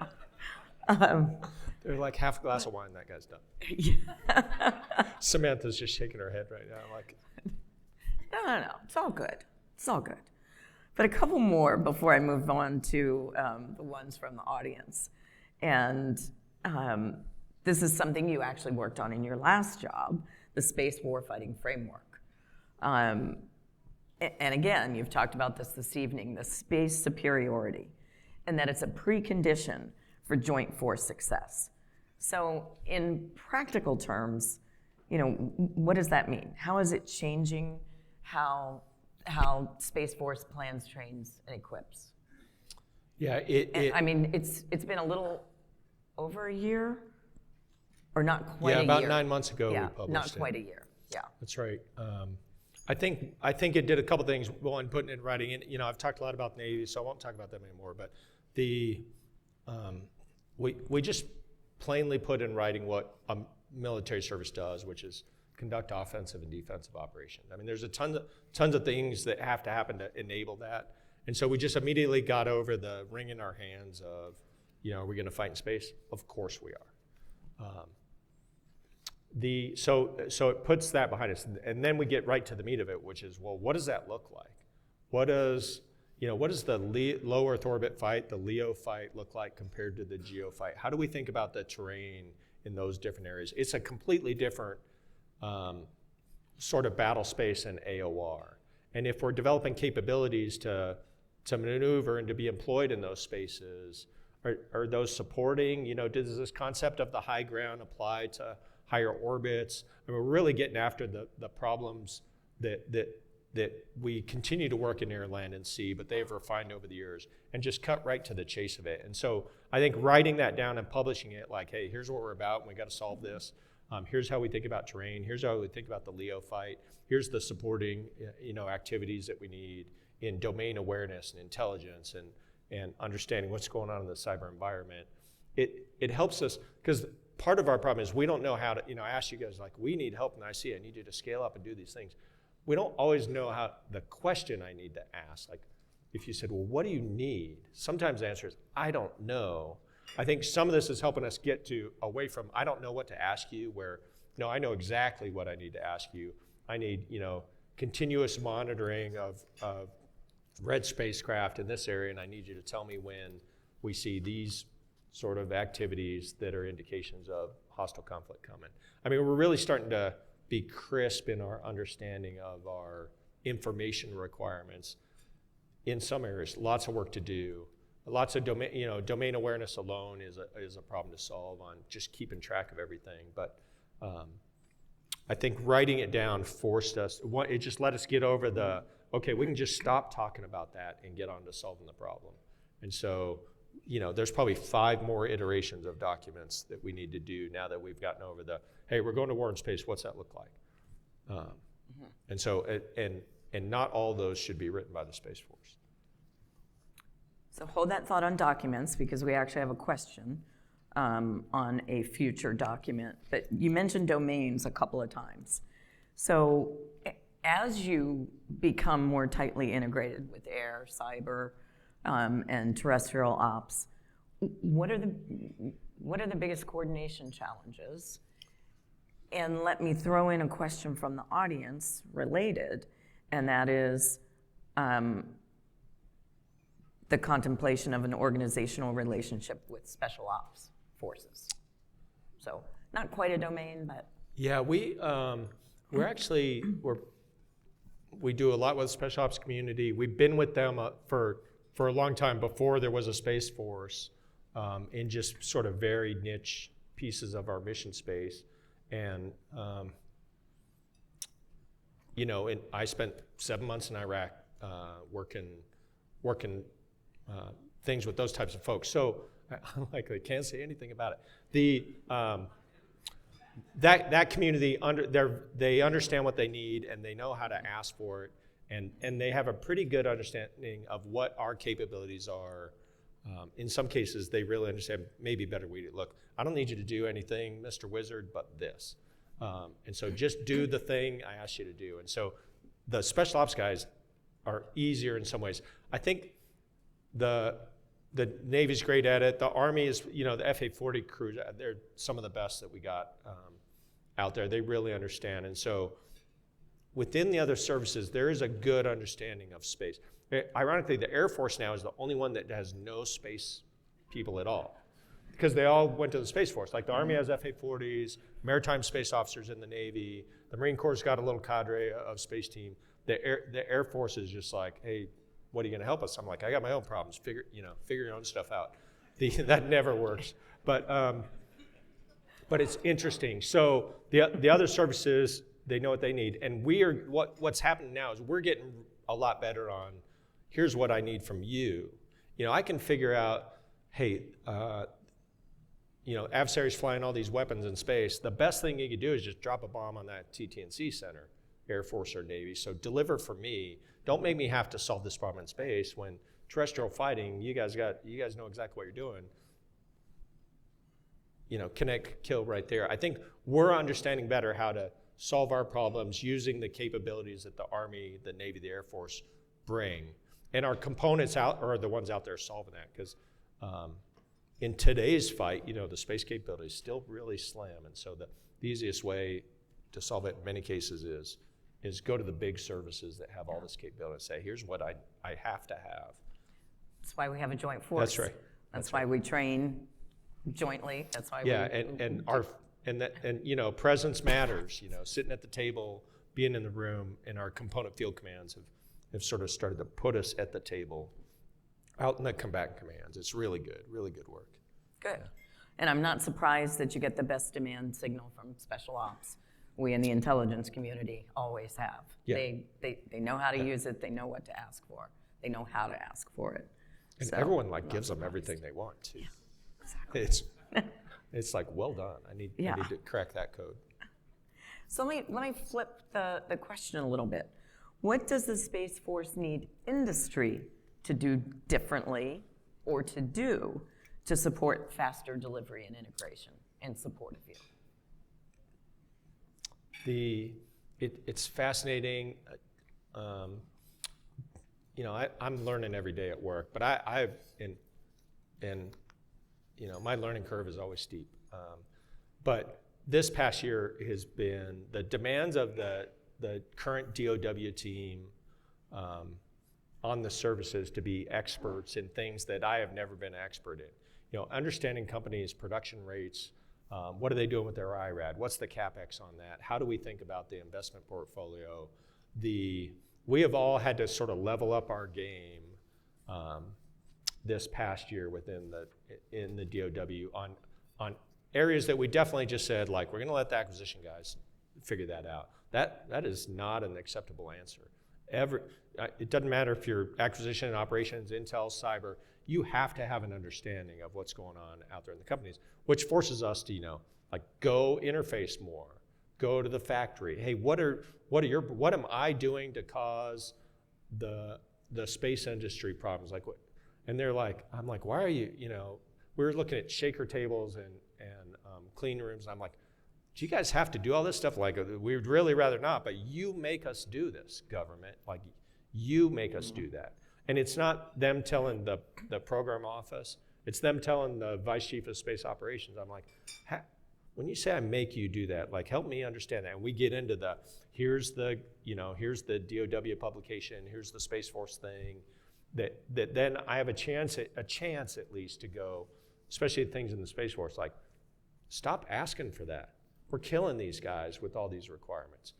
They're like half a glass of wine, that guy's done. Samantha's just shaking her head right now. I'm like, No. It's all good. It's all good. But a couple more before I move on to the ones from the audience. And this is something you actually worked on in your last job, the Space Warfighting Framework. And again, you've talked about this evening, the space superiority, and that it's a precondition for joint force success. So in practical terms, what does that mean? How is it changing how Space Force plans, trains, and equips? yeah, I mean, it's been a little over a year, or not quite a year. about 9 months ago Yeah, we published not it. quite a year. Yeah. That's right. I think it did a couple things. One, putting it in writing. And I've talked a lot about the Navy, so I won't talk about them anymore. But we just plainly put in writing what a military service does, which is conduct offensive and defensive operations. I mean, there's tons of things that have to happen to enable that. And so we just immediately got over the wring in our hands of, are we going to fight in space? Of course we are. So it puts that behind us, and then we get right to the meat of it, which is, well, what does that look like? What does the low Earth orbit fight, the LEO fight, look like compared to the GEO fight? How do we think about the terrain in those different areas? It's a completely different sort of battle space and AOR. And if we're developing capabilities to maneuver and to be employed in those spaces, are those supporting? Does this concept of the high ground apply to higher orbits? And we're really getting after the problems that we continue to work in air, land, and sea, but they've refined over the years, and just cut right to the chase of it. And so I think writing that down and publishing it, like, hey, here's what we're about, and we got to solve this. Here's how we think about terrain. Here's how we think about the LEO fight. Here's the supporting, activities that we need in domain awareness and intelligence and understanding what's going on in the cyber environment. It helps us, because part of our problem is we don't know how to, I asked you guys, like, we need help in IC. I need you to scale up and do these things. We don't always know how, the question I need to ask, like, if you said, well, what do you need? Sometimes the answer is, I don't know. I think some of this is helping us get away from, I don't know what to ask you, where, no, I know exactly what I need to ask you. I need, continuous monitoring of red spacecraft in this area, and I need you to tell me when we see these sort of activities that are indications of hostile conflict coming. I mean, we're really starting to be crisp in our understanding of our information requirements. In some areas, lots of work to do. Lots of domain awareness alone is a problem to solve on just keeping track of everything. But I think writing it down forced us, it just let us get over okay, we can just stop talking about that and get on to solving the problem. And so, there's probably 5 more iterations of documents that we need to do now that we've gotten over hey, we're going to war in space, what's that look like? And so, and and not all those should be written by the Space Force. So hold that thought on documents, because we actually have a question on a future document. But you mentioned domains a couple of times. So as you become more tightly integrated with air, cyber, and terrestrial ops, what are the biggest coordination challenges? And let me throw in a question from the audience related, and that is the contemplation of an organizational relationship with special ops forces. So not quite a domain, but. Yeah, we do a lot with the special ops community. We've been with them for a long time before there was a Space Force, in just sort of very niche pieces of our mission space. And, I spent 7 months in Iraq working things with those types of folks. So I can't say anything about it. That community, they understand what they need, and they know how to ask for it, and they have a pretty good understanding of what our capabilities are. In some cases, they really understand maybe better we do. Look, I don't need you to do anything, Mr. Wizard, but this. And so just do the thing I asked you to do. And so the special ops guys are easier in some ways. I think the Navy's great at it. The Army is, the FA-40 crews, they're some of the best that we got out there. They really understand. And so within the other services, there is a good understanding of space. Ironically, the Air Force now is the only one that has no space people at all, because they all went to the Space Force. Like the Army has FA-40s, maritime space officers in the Navy, the Marine Corps has got a little cadre of space team. The Air Force is just like, hey, what are you gonna help us? I'm like, I got my own problems, figure your own stuff out. That never works, but it's interesting. So the other services, they know what they need, and what's happening now is we're getting a lot better on, here's what I need from you. I can figure out, hey, adversaries flying all these weapons in space. The best thing you could do is just drop a bomb on that TT&C center, Air Force or Navy. So deliver for me. Don't make me have to solve this problem in space. When terrestrial fighting, you guys know exactly what you're doing. Connect, kill right there. I think we're understanding better how to solve our problems using the capabilities that the Army, the Navy, the Air Force bring. And our components are the ones out there solving that, because in today's fight, the space capability is still really slim. And so the easiest way to solve it in many cases is go to the big services that have all this capability and say, here's what I have to have. That's why we have a joint force. That's right. That's why we train jointly. That's why presence matters. Sitting at the table, being in the room, and our component field commands have sort of started to put us at the table out in the combatant commands. It's really good work. Good. And I'm not surprised that you get the best demand signal from special ops. We in the intelligence community always have. Yeah. They know how to use it. They know what to ask for. They know how to ask for it. And so, everyone gives them everything they want too. Yeah, exactly. It's like, well done. I need to crack that code. So let me flip the question a little bit. What does the Space Force need industry to do differently or to do to support faster delivery and integration and support of you? It's fascinating. I'm learning every day at work, but my learning curve is always steep. But this past year has been the demands of the current DOW team on the services to be experts in things that I have never been an expert in. Understanding companies' production rates, what are they doing with their IRAD? What's the CapEx on that? How do we think about the investment portfolio? We have all had to sort of level up our game this past year in the DOW on areas that we definitely just said, like, we're going to let the acquisition guys figure that out. That is not an acceptable answer. It doesn't matter if you're acquisition and operations, intel, cyber, you have to have an understanding of what's going on out there in the companies, which forces us to, go interface more, go to the factory. Hey, what am I doing to cause the space industry problems? Like what? And they're like, I'm like, why are you, we're looking at shaker tables and clean rooms. And I'm like, do you guys have to do all this stuff? Like, we'd really rather not, but you make us do this, government. Like, you make us do that. And it's not them telling the program office, it's them telling the vice chief of space operations. I'm like, when you say I make you do that, like, help me understand that. And we get into here's the DOW publication, here's the Space Force thing, that then I have a chance at least to go, especially things in the Space Force, like, stop asking for that. We're killing these guys with all these requirements.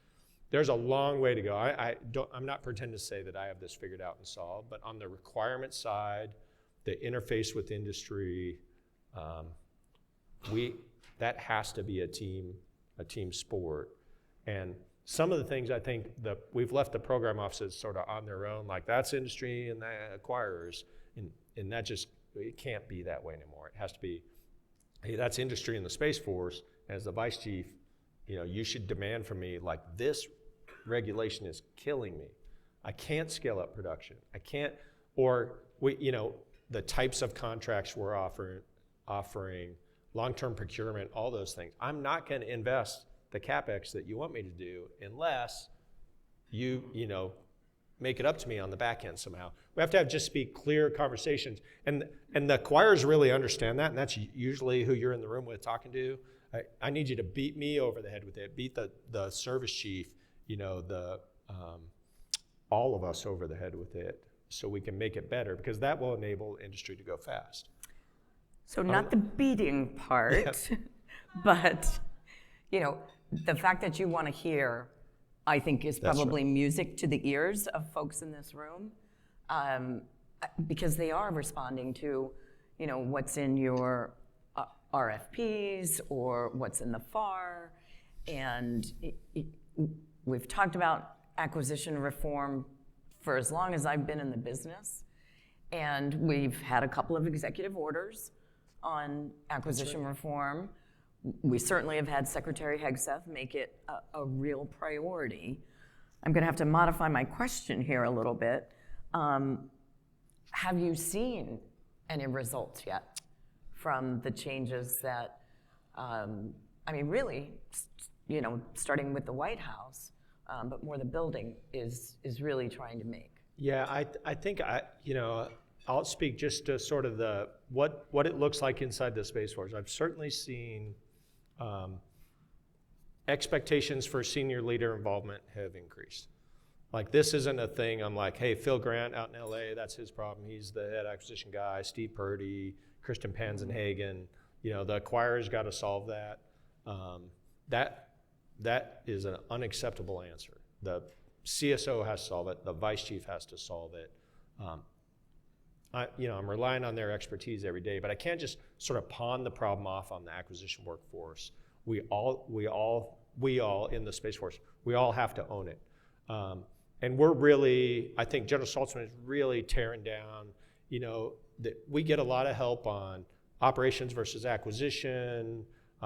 There's a long way to go. I'm not pretending to say that I have this figured out and solved, but on the requirement side, the interface with industry, that has to be a team sport. And some of the things I think that we've left the program offices sort of on their own, like that's industry and the acquirers, and that just, it can't be that way anymore. It has to be, hey, that's industry in the Space Force. As the vice chief, you should demand from me, like, this regulation is killing me. I can't scale up production. I can't, or the types of contracts we're offering, long-term procurement, all those things. I'm not going to invest the CapEx that you want me to do unless you make it up to me on the back end somehow. We have to just be clear conversations, and the choirs really understand that, and that's usually who you're in the room with talking to. I need you to beat me over the head with it, beat the service chief, all of us over the head with it, so we can make it better, because that will enable industry to go fast. So not the beating part, yeah. But the fact that you want to hear, I think, is probably music to the ears of folks in this room, because they are responding to, what's in your RFPs or what's in the FAR, and we've talked about acquisition reform for as long as I've been in the business, and we've had a couple of executive orders on acquisition reform. We certainly have had Secretary Hegseth make it a real priority. I'm going to have to modify my question here a little bit. Have you seen any results yet from the changes that, really, starting with the White House, but more the building is really trying to make? Yeah, I think I'll speak just to sort of what it looks like inside the Space Force. I've certainly seen expectations for senior leader involvement have increased. Like, this isn't a thing I'm like, hey, Phil Grant out in LA, that's his problem. He's the head acquisition guy. Steve Purdy, Christian Panzenhagen, the acquirer's got to solve that. That is an unacceptable answer. The CSO has to solve it. The vice chief has to solve it. I'm relying on their expertise every day, but I can't just sort of pawn the problem off on the acquisition workforce. We all in the Space Force, we all have to own it. And we're really, I think General Saltzman is really tearing down, that we get a lot of help on operations versus acquisition,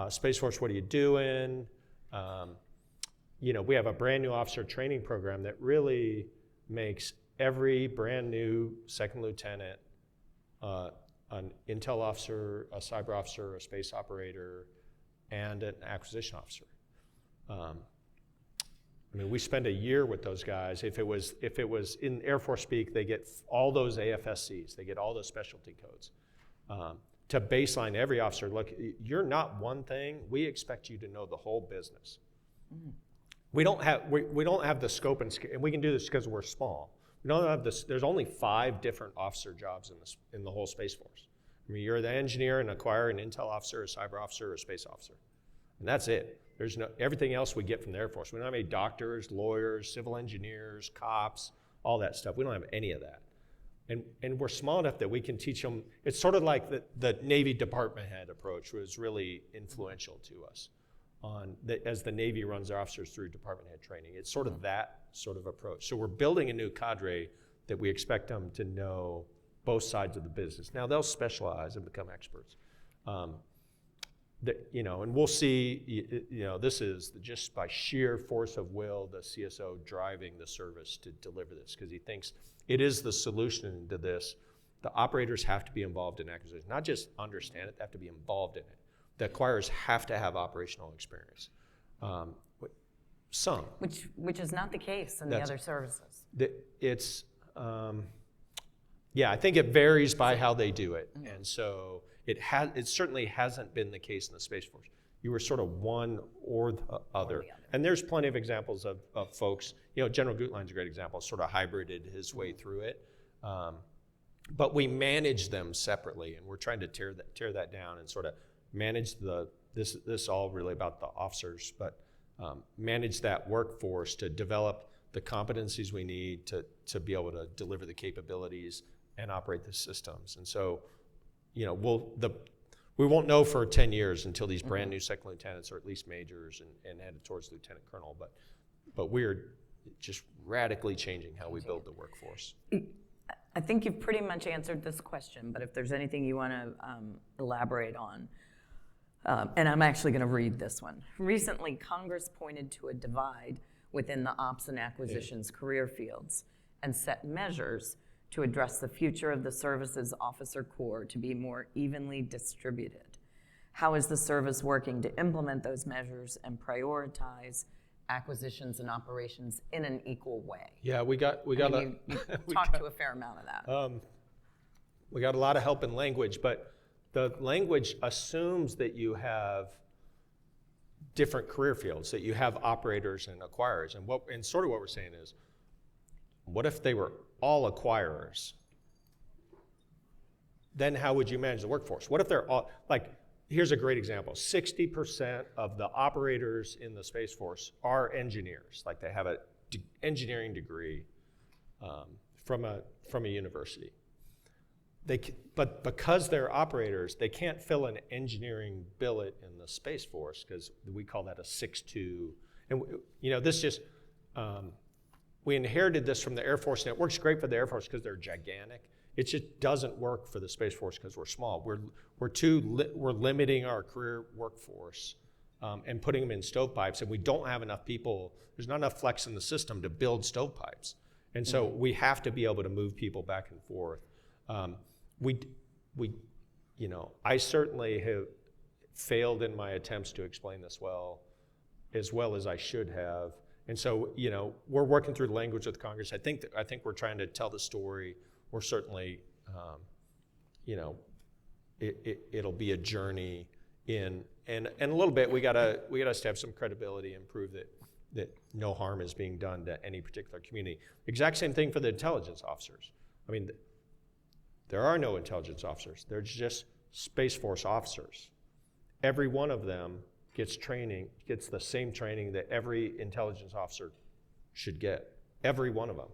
Space Force, what are you doing? We have a brand new officer training program that really makes every brand new second lieutenant an intel officer, a cyber officer, a space operator, and an acquisition officer. We spend a year with those guys. If it was in Air Force speak, they get all those AFSCs, they get all those specialty codes. To baseline every officer, look, you're not one thing, we expect you to know the whole business. Mm. We don't have the scope and scale, and we can do this because we're small. We don't have this. There's only 5 different officer jobs in the whole Space Force. You're the engineer, an acquirer, an intel officer, a cyber officer, a space officer, and that's it. There's everything else we get from the Air Force. We don't have any doctors, lawyers, civil engineers, cops, all that stuff. We don't have any of that, and we're small enough that we can teach them. It's sort of like the Navy department head approach was really influential to us. As the Navy runs their officers through department head training. It's sort of that sort of approach. So we're building a new cadre that we expect them to know both sides of the business. Now they'll specialize and become experts. and we'll see, this is just by sheer force of will, the CSO driving the service to deliver this, because he thinks it is the solution to this. The operators have to be involved in acquisition, not just understand it, they have to be involved in it. The acquirers have to have operational experience. Some. Which is not the case in the other services. It's, I think it varies by how they do it. And so it certainly hasn't been the case in the Space Force. You were sort of one or the other. And there's plenty of examples of folks, General Gutline's a great example, sort of hybrided his way through it. But we manage them separately, and we're trying to tear that down and sort of manage this all really about the officers, but manage that workforce to develop the competencies we need to be able to deliver the capabilities and operate the systems. And so, we won't know for 10 years until these brand new second lieutenants, or at least majors, and headed towards lieutenant colonel. But we're just radically changing how we build the workforce. I think you've pretty much answered this question, but if there's anything you want to elaborate on, and I'm actually going to read this one. Recently, Congress pointed to a divide within the ops and acquisitions career fields and set measures to address the future of the service's officer corps to be more evenly distributed. How is the service working to implement those measures and prioritize acquisitions and operations in an equal way? Yeah, we got you talked to a fair amount of that. We got a lot of help in language, but the language assumes that you have different career fields, that you have operators and acquirers. And sort of what we're saying is, what if they were all acquirers? Then how would you manage the workforce? What if they're all, here's a great example. 60% of the operators in the Space Force are engineers. They have an engineering degree from a university. But because they're operators, they can't fill an engineering billet in the Space Force, because we call that a 6-2. And this just, we inherited this from the Air Force, and it works great for the Air Force because they're gigantic. It just doesn't work for the Space Force because we're small. We're limiting our career workforce and putting them in stovepipes, and we don't have enough people. There's not enough flex in the system to build stovepipes, and so we have to be able to move people back and forth. I certainly have failed in my attempts to explain this as well as I should have. And so, we're working through the language with Congress. I think we're trying to tell the story. We're certainly, it'll be a journey and a little bit we gotta have some credibility and prove that no harm is being done to any particular community. Exact same thing for the intelligence officers. I mean, there are no intelligence officers. They're just Space Force officers. Every one of them gets the same training that every intelligence officer should get. Every one of them.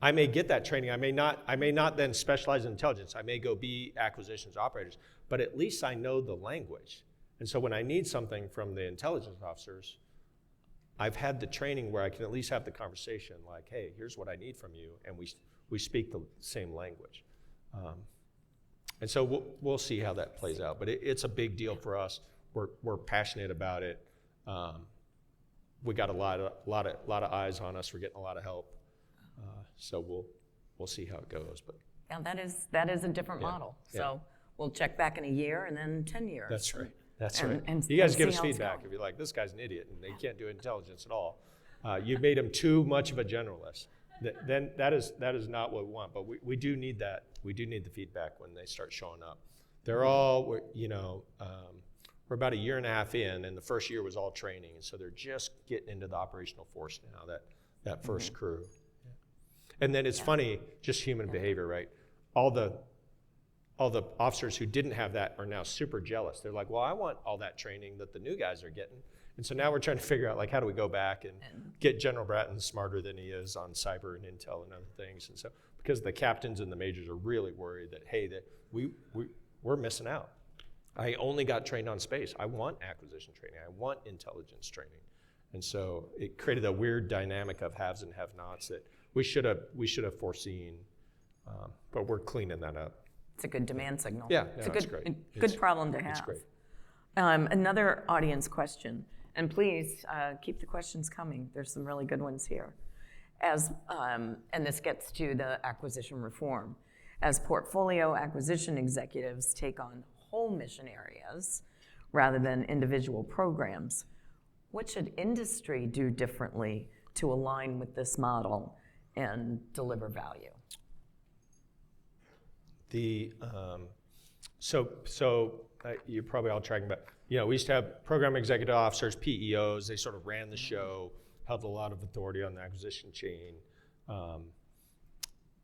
I may get that training. I may not then specialize in intelligence. I may go be acquisitions operators, but at least I know the language. And so when I need something from the intelligence officers, I've had the training where I can at least have the conversation like, hey, here's what I need from you, and we speak the same language. And so we'll see how that plays out, but it's a big deal for us. We're passionate about it. We got a lot of eyes on us. We're getting a lot of help. So we'll see how it goes. But yeah, that is a different model. So we'll check back in a year and then 10 years. That's right. That's right. You guys give us feedback if you're like, this guy's an idiot and they can't do intelligence at all. You made him too much of a generalist. Then that is not what we want. But we do need that. We do need the feedback when they start showing up. They're all, we're about a year and a half in, and the first year was all training, and so they're just getting into the operational force now. That first crew. Yeah. And then it's funny, just human behavior, right? All the officers who didn't have that are now super jealous. They're like, well, I want all that training that the new guys are getting. And so now we're trying to figure out, how do we go back and get General Bratton smarter than he is on cyber and intel and other things. And so, because the captains and the majors are really worried that, hey, that we're missing out. I only got trained on space. I want acquisition training. I want intelligence training. And so it created a weird dynamic of haves and have-nots that we should have foreseen, but we're cleaning that up. It's a good demand signal. Yeah, it's a great. Good problem to have. It's great. Another audience question, and please keep the questions coming. There's some really good ones here. And this gets to the acquisition reform. As portfolio acquisition executives take on whole mission areas rather than individual programs, what should industry do differently to align with this model and deliver value? You're probably all tracking, but we used to have program executive officers, PEOs. They sort of ran the show, held a lot of authority on the acquisition chain.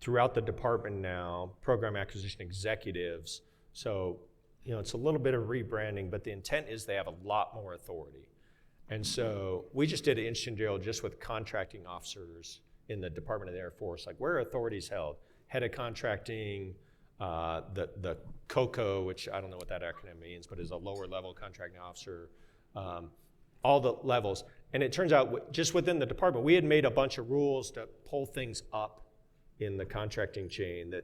Throughout the department now, program acquisition executives. So it's a little bit of rebranding, but the intent is they have a lot more authority. And so we just did an instant drill just with contracting officers in the Department of the Air Force, like where are authorities held? Head of contracting, the COCO, which I don't know what that acronym means, but is a lower level contracting officer, all the levels. And it turns out just within the department, we had made a bunch of rules to pull things up in the contracting chain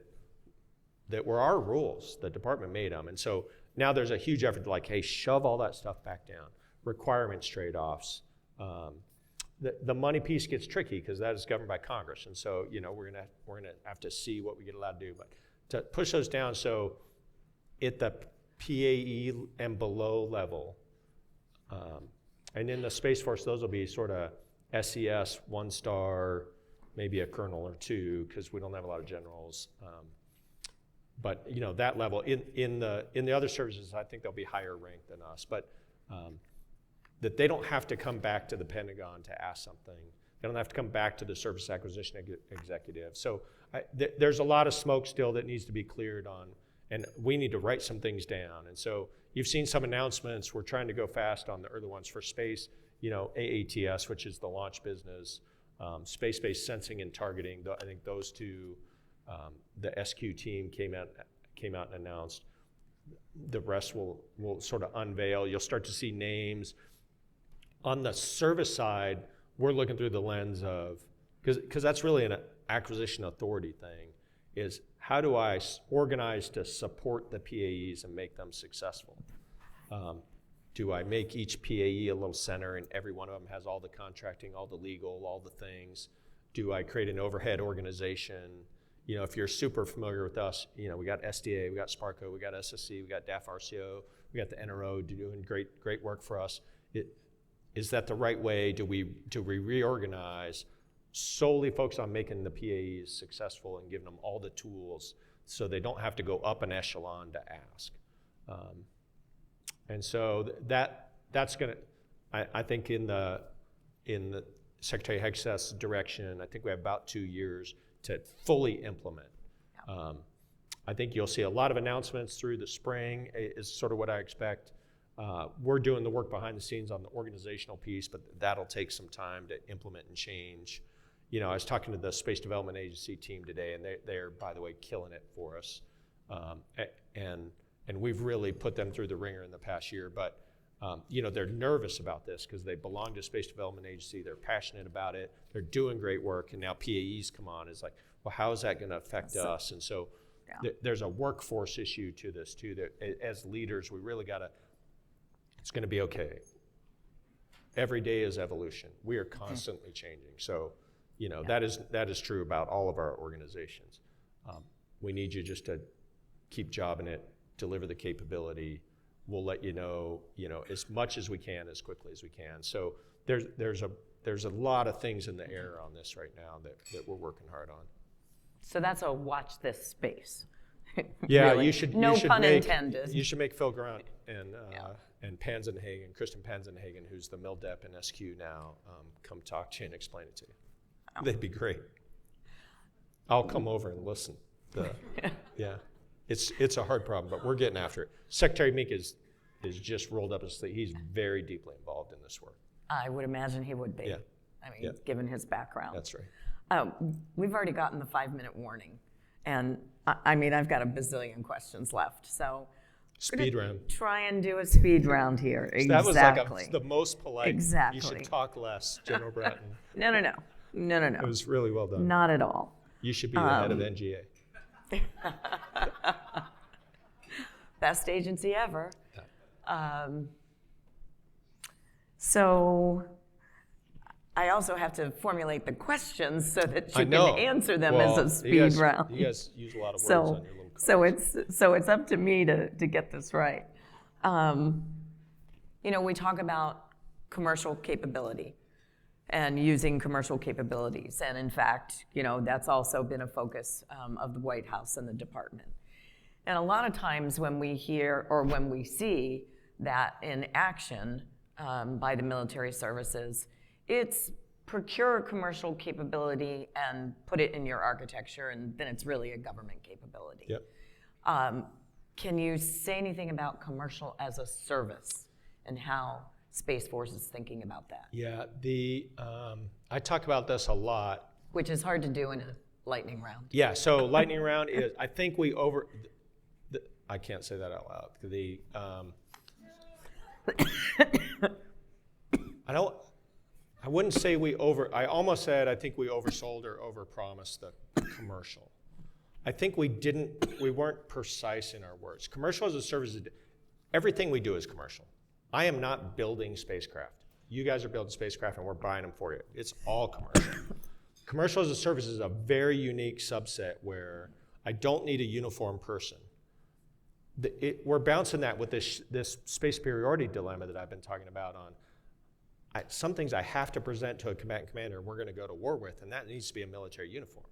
that were our rules. The department made them. And so now there's a huge effort to like, hey, shove all that stuff back down. Requirements trade-offs. The money piece gets tricky because that is governed by Congress. And so, we're gonna have to see what we get allowed to do. But to push those down, so at the PAE and below level, and in the Space Force, those will be sort of SES, 1-star, maybe a colonel or two, because we don't have a lot of generals. But that level in the other services, I think they'll be higher ranked than us. But that they don't have to come back to the Pentagon to ask something. They don't have to come back to the service acquisition executive. So there's a lot of smoke still that needs to be cleared on, and we need to write some things down. And so you've seen some announcements. We're trying to go fast on the early ones for space. AATS, which is the launch business, space-based sensing and targeting. I think those two, the SQ team came out and announced. The rest will sort of unveil. You'll start to see names. On the service side, we're looking through the lens of, because that's really an acquisition authority thing, is how do I organize to support the PAEs and make them successful? Do I make each PAE a little center and every one of them has all the contracting, all the legal, all the things? Do I create an overhead organization? If you're super familiar with us, we got SDA, we got SPARCO, we got SSC, we got DAF RCO, we got the NRO doing great work for us. Is that the right way? Do we reorganize, solely focus on making the PAEs successful and giving them all the tools so they don't have to go up an echelon to ask? And so that's gonna, I think in the Secretary Hegseth's direction, I think we have about 2 years to fully implement. I think you'll see a lot of announcements through the spring is sort of what I expect. We're doing the work behind the scenes on the organizational piece, but that'll take some time to implement and change. I was talking to the Space Development Agency team today, and they're, by the way, killing it for us. And we've really put them through the ringer in the past year, but they're nervous about this because they belong to Space Development Agency, they're passionate about it, they're doing great work, and now PAEs come on. It's like, well, how is that gonna affect us? And so there's a workforce issue to this too, that as leaders, we really gotta, it's gonna be okay. Every day is evolution. We are constantly changing. So, that is true about all of our organizations. We need you just to keep jobbing it, deliver the capability. We'll let you know, as much as we can, as quickly as we can. So there's a lot of things in the air on this right now that we're working hard on. So that's a watch this space. Yeah, really. you should. No you should pun make, intended. You should make Phil Grant and Panzenhagen, Kristen Panzenhagen, who's the MilDep and SQ now, come talk to you and explain it to you. Oh. They'd be great. I'll come over and listen. Yeah. It's a hard problem, but we're getting after it. Secretary Meek is just rolled up his sleeve. He's very deeply involved in this work. I would imagine he would be. Yeah. I mean, given his background. That's right. We've already gotten the 5-minute warning, and I've got a bazillion questions left, so speed round. Try and do a speed round here. Exactly. That was like the most polite. Exactly. You should talk less, General Bratton. No. It was really well done. Not at all. You should be the head of NGA. Best agency ever. So I also have to formulate the questions so that I you know. can answer them Well, as a speed round. You guys use a lot of words So, on your little cards. so it's up to me to get this right. We talk about commercial capability and using commercial capabilities. And in fact, that's also been a focus of the White House and the department. And a lot of times when we hear or when we see that in action by the military services, it's procure commercial capability and put it in your architecture, and then it's really a government capability. Yep. Can you say anything about commercial as a service and how Space Force is thinking about that? Yeah, I talk about this a lot. Which is hard to do in a lightning round. Yeah, so lightning round is, I think I can't say that out loud. I wouldn't say I almost said I think we oversold or overpromised the commercial. I think we weren't precise in our words. Commercial as a service, everything we do is commercial. I am not building spacecraft. You guys are building spacecraft and we're buying them for you. It's all commercial. Commercial as a service is a very unique subset where I don't need a uniform person. We're bouncing that with this space superiority dilemma that I've been talking about on. Some things I have to present to a combatant commander we're going to go to war with, and that needs to be a military uniform.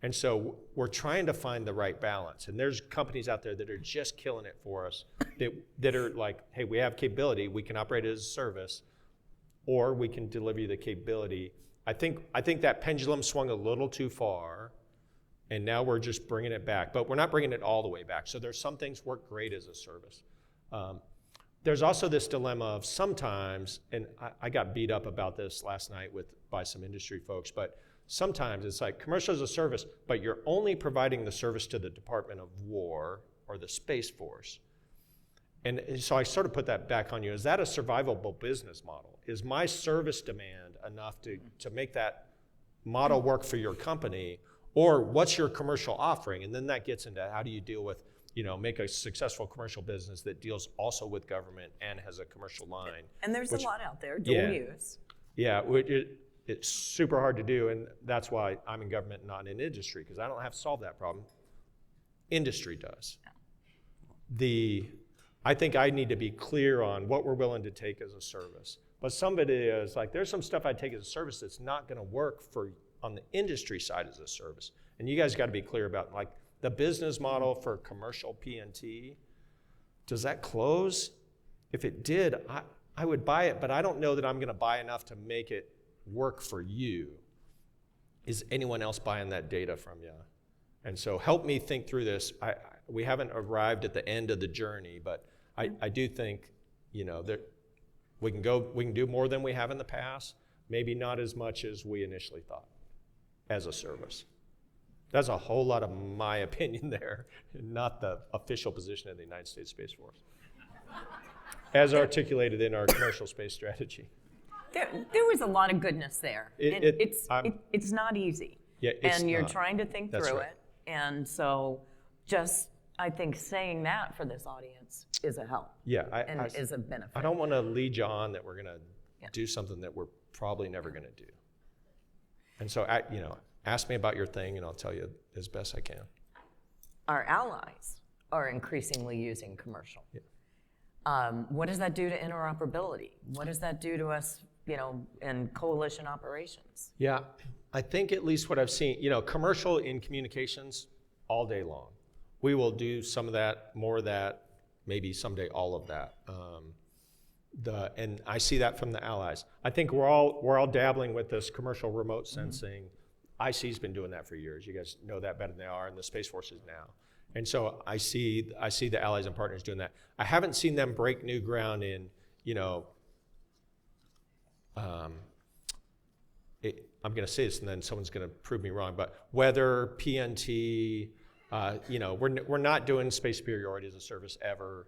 And so we're trying to find the right balance. And there's companies out there that are just killing it for us that are like, hey, we have capability, we can operate it as a service, or we can deliver you the capability. I think that pendulum swung a little too far, and now we're just bringing it back. But we're not bringing it all the way back. So there's some things work great as a service. There's also this dilemma of sometimes, and I got beat up about this last night by some industry folks, but sometimes it's like commercial as a service, but you're only providing the service to the Department of War or the Space Force. And so I sort of put that back on you. Is that a survivable business model? Is my service demand enough to make that model work for your company? Or what's your commercial offering? And then that gets into how do you deal with, make a successful commercial business that deals also with government and has a commercial line. And there's a lot out there, dual use. Yeah, it's super hard to do, and that's why I'm in government, not in industry, because I don't have to solve that problem. Industry does. I think I need to be clear on what we're willing to take as a service. But somebody is like, there's some stuff I take as a service that's not going to work on the industry side as a service. And you guys got to be clear about like the business model for commercial PNT. Does that close? If it did, I would buy it, but I don't know that I'm going to buy enough to make it work for you. Is anyone else buying that data from you? And so help me think through this. We haven't arrived at the end of the journey, but I do think, that we can do more than we have in the past, maybe not as much as we initially thought as a service. That's a whole lot of my opinion there, not the official position of the United States Space Force, as articulated in our commercial space strategy. There was a lot of goodness there. It's not easy. Yeah, and you're trying to think through right. it. And so I think saying that for this audience is a help. Yeah, and is a benefit. I don't want to lead you on that we're going to do something that we're probably never going to do. And so, ask me about your thing, and I'll tell you as best I can. Our allies are increasingly using commercial. Yeah. What does that do to interoperability? What does that do to us, in coalition operations? Yeah, I think at least what I've seen, commercial in communications all day long. We will do some of that, more of that, maybe someday all of that. And I see that from the allies. I think we're all dabbling with this commercial remote sensing. IC's been doing that for years. You guys know that better than they are, and the Space Force is now. And so I see the allies and partners doing that. I haven't seen them break new ground in, I'm going to say this and then someone's going to prove me wrong, but weather, PNT, we're not doing space superiority as a service ever.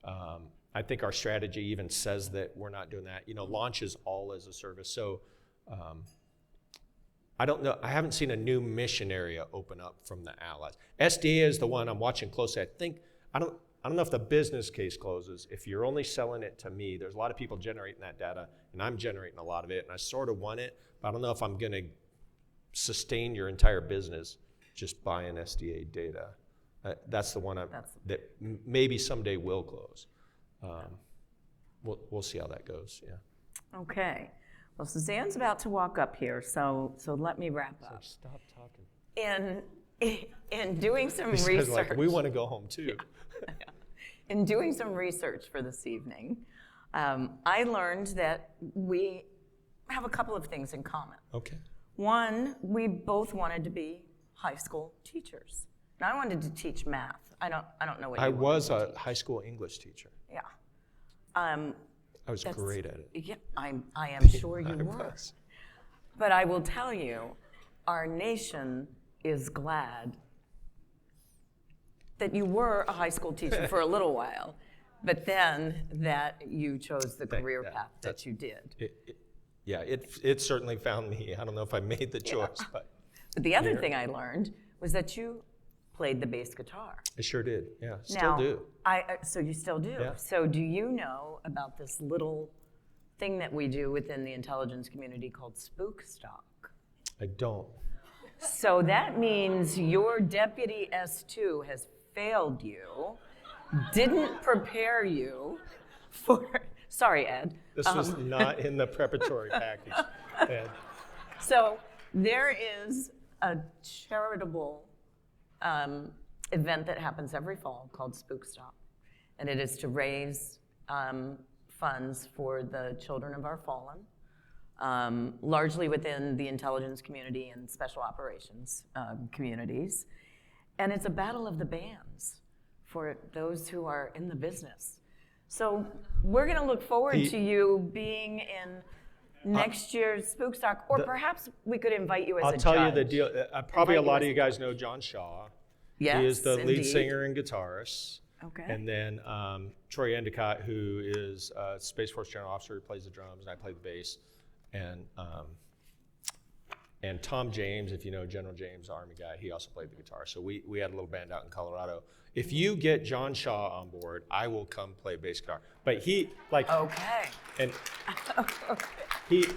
I think our strategy even says that we're not doing that. Launch is all as a service. So I don't know. I haven't seen a new mission area open up from the allies. SDA is the one I'm watching closely. I I don't know if the business case closes. If you're only selling it to me, there's a lot of people generating that data, and I'm generating a lot of it, and I sort of want it, but I don't know if I'm going to sustain your entire business just buying SDA data. That's the one that maybe someday will close. We'll see how that goes. Yeah. Okay. Well, Suzanne's about to walk up here, so let me wrap up. Stop talking. In doing some He says, research, like, we want to go home too. in doing some research for this evening, I learned that we have a couple of things in common. Okay. One, we both wanted to be high school teachers. Now, I wanted to teach math. I don't know what I you was wanted to a teach. high school English teacher. Yeah. I was great at it. Yeah, I am sure you I were. was. But I will tell you, our nation is glad that you were a high school teacher for a little while, but then that you chose the career path that you did. It certainly found me. I don't know if I made the choice, but the other thing I learned was that you played the bass guitar. I sure did. Yeah, still Now, do. So you still do. Yeah. So do you know about this little thing that we do within the intelligence community called spook stock? I don't. So that means your deputy S2 has failed you, didn't prepare you for, sorry, Ed. This was not in the preparatory package. Ed. So there is a charitable event that happens every fall called Spook Stop, and it is to raise funds for the children of our fallen, largely within the intelligence community and special operations communities. And it's a battle of the bands for those who are in the business. So we're going to look forward to you being in next year's Spook Stock, or perhaps we could invite you as a judge. I'll tell you the deal. Probably a lot of you guys know John Shaw. Yes, he is the indeed. lead singer and guitarist. Okay. And then Troy Endicott, who is a Space Force General Officer, who plays the drums, and I play the bass. And Tom James, if you know General James, Army guy, he also played the guitar. So we had a little band out in Colorado. If you get John Shaw on board, I will come play bass guitar. But he, like... Okay. And he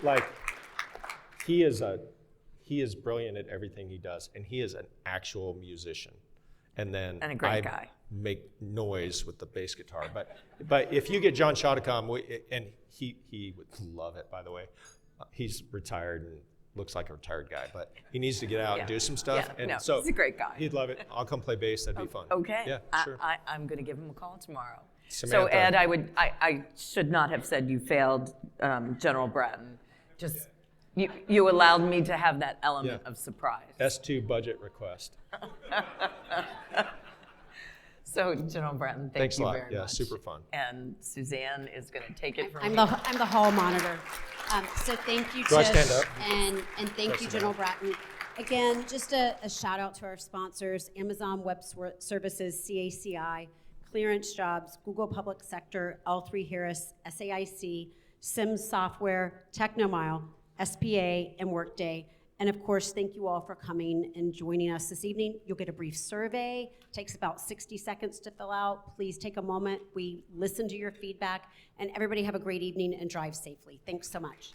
is brilliant at everything he does, and he is an actual musician. And then And a great guy. Make noise with the bass guitar. But if you get John Shaw to come, and he would love it, by the way. He's retired and looks like a retired guy, but he needs to get out and do some stuff. Yeah, and no, so he's a great guy. He'd love it. I'll come play bass. That'd be fun. Okay. Yeah, sure. I'm going to give him a call tomorrow. Samantha. So Ed, I should not have said you failed General Bratton. Just you allowed me to have that element of surprise. S2 budget request. So General Bratton, Thanks you a lot. very Yeah, much. super fun. And Suzanne is going to take it from I'm me. the hall monitor. So thank you, Do I Tish, stand up? and thank you, General Bratton. Again, just a shout out to our sponsors: Amazon Web Services, CACI, Clearance Jobs, Google Public Sector, L3 Harris, SAIC, Sims Software, Technomile, SPA, and Workday. And of course, thank you all for coming and joining us this evening. You'll get a brief survey. It takes about 60 seconds to fill out. Please take a moment. We listen to your feedback. And everybody have a great evening and drive safely. Thanks so much.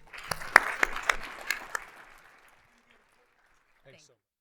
Thanks so much.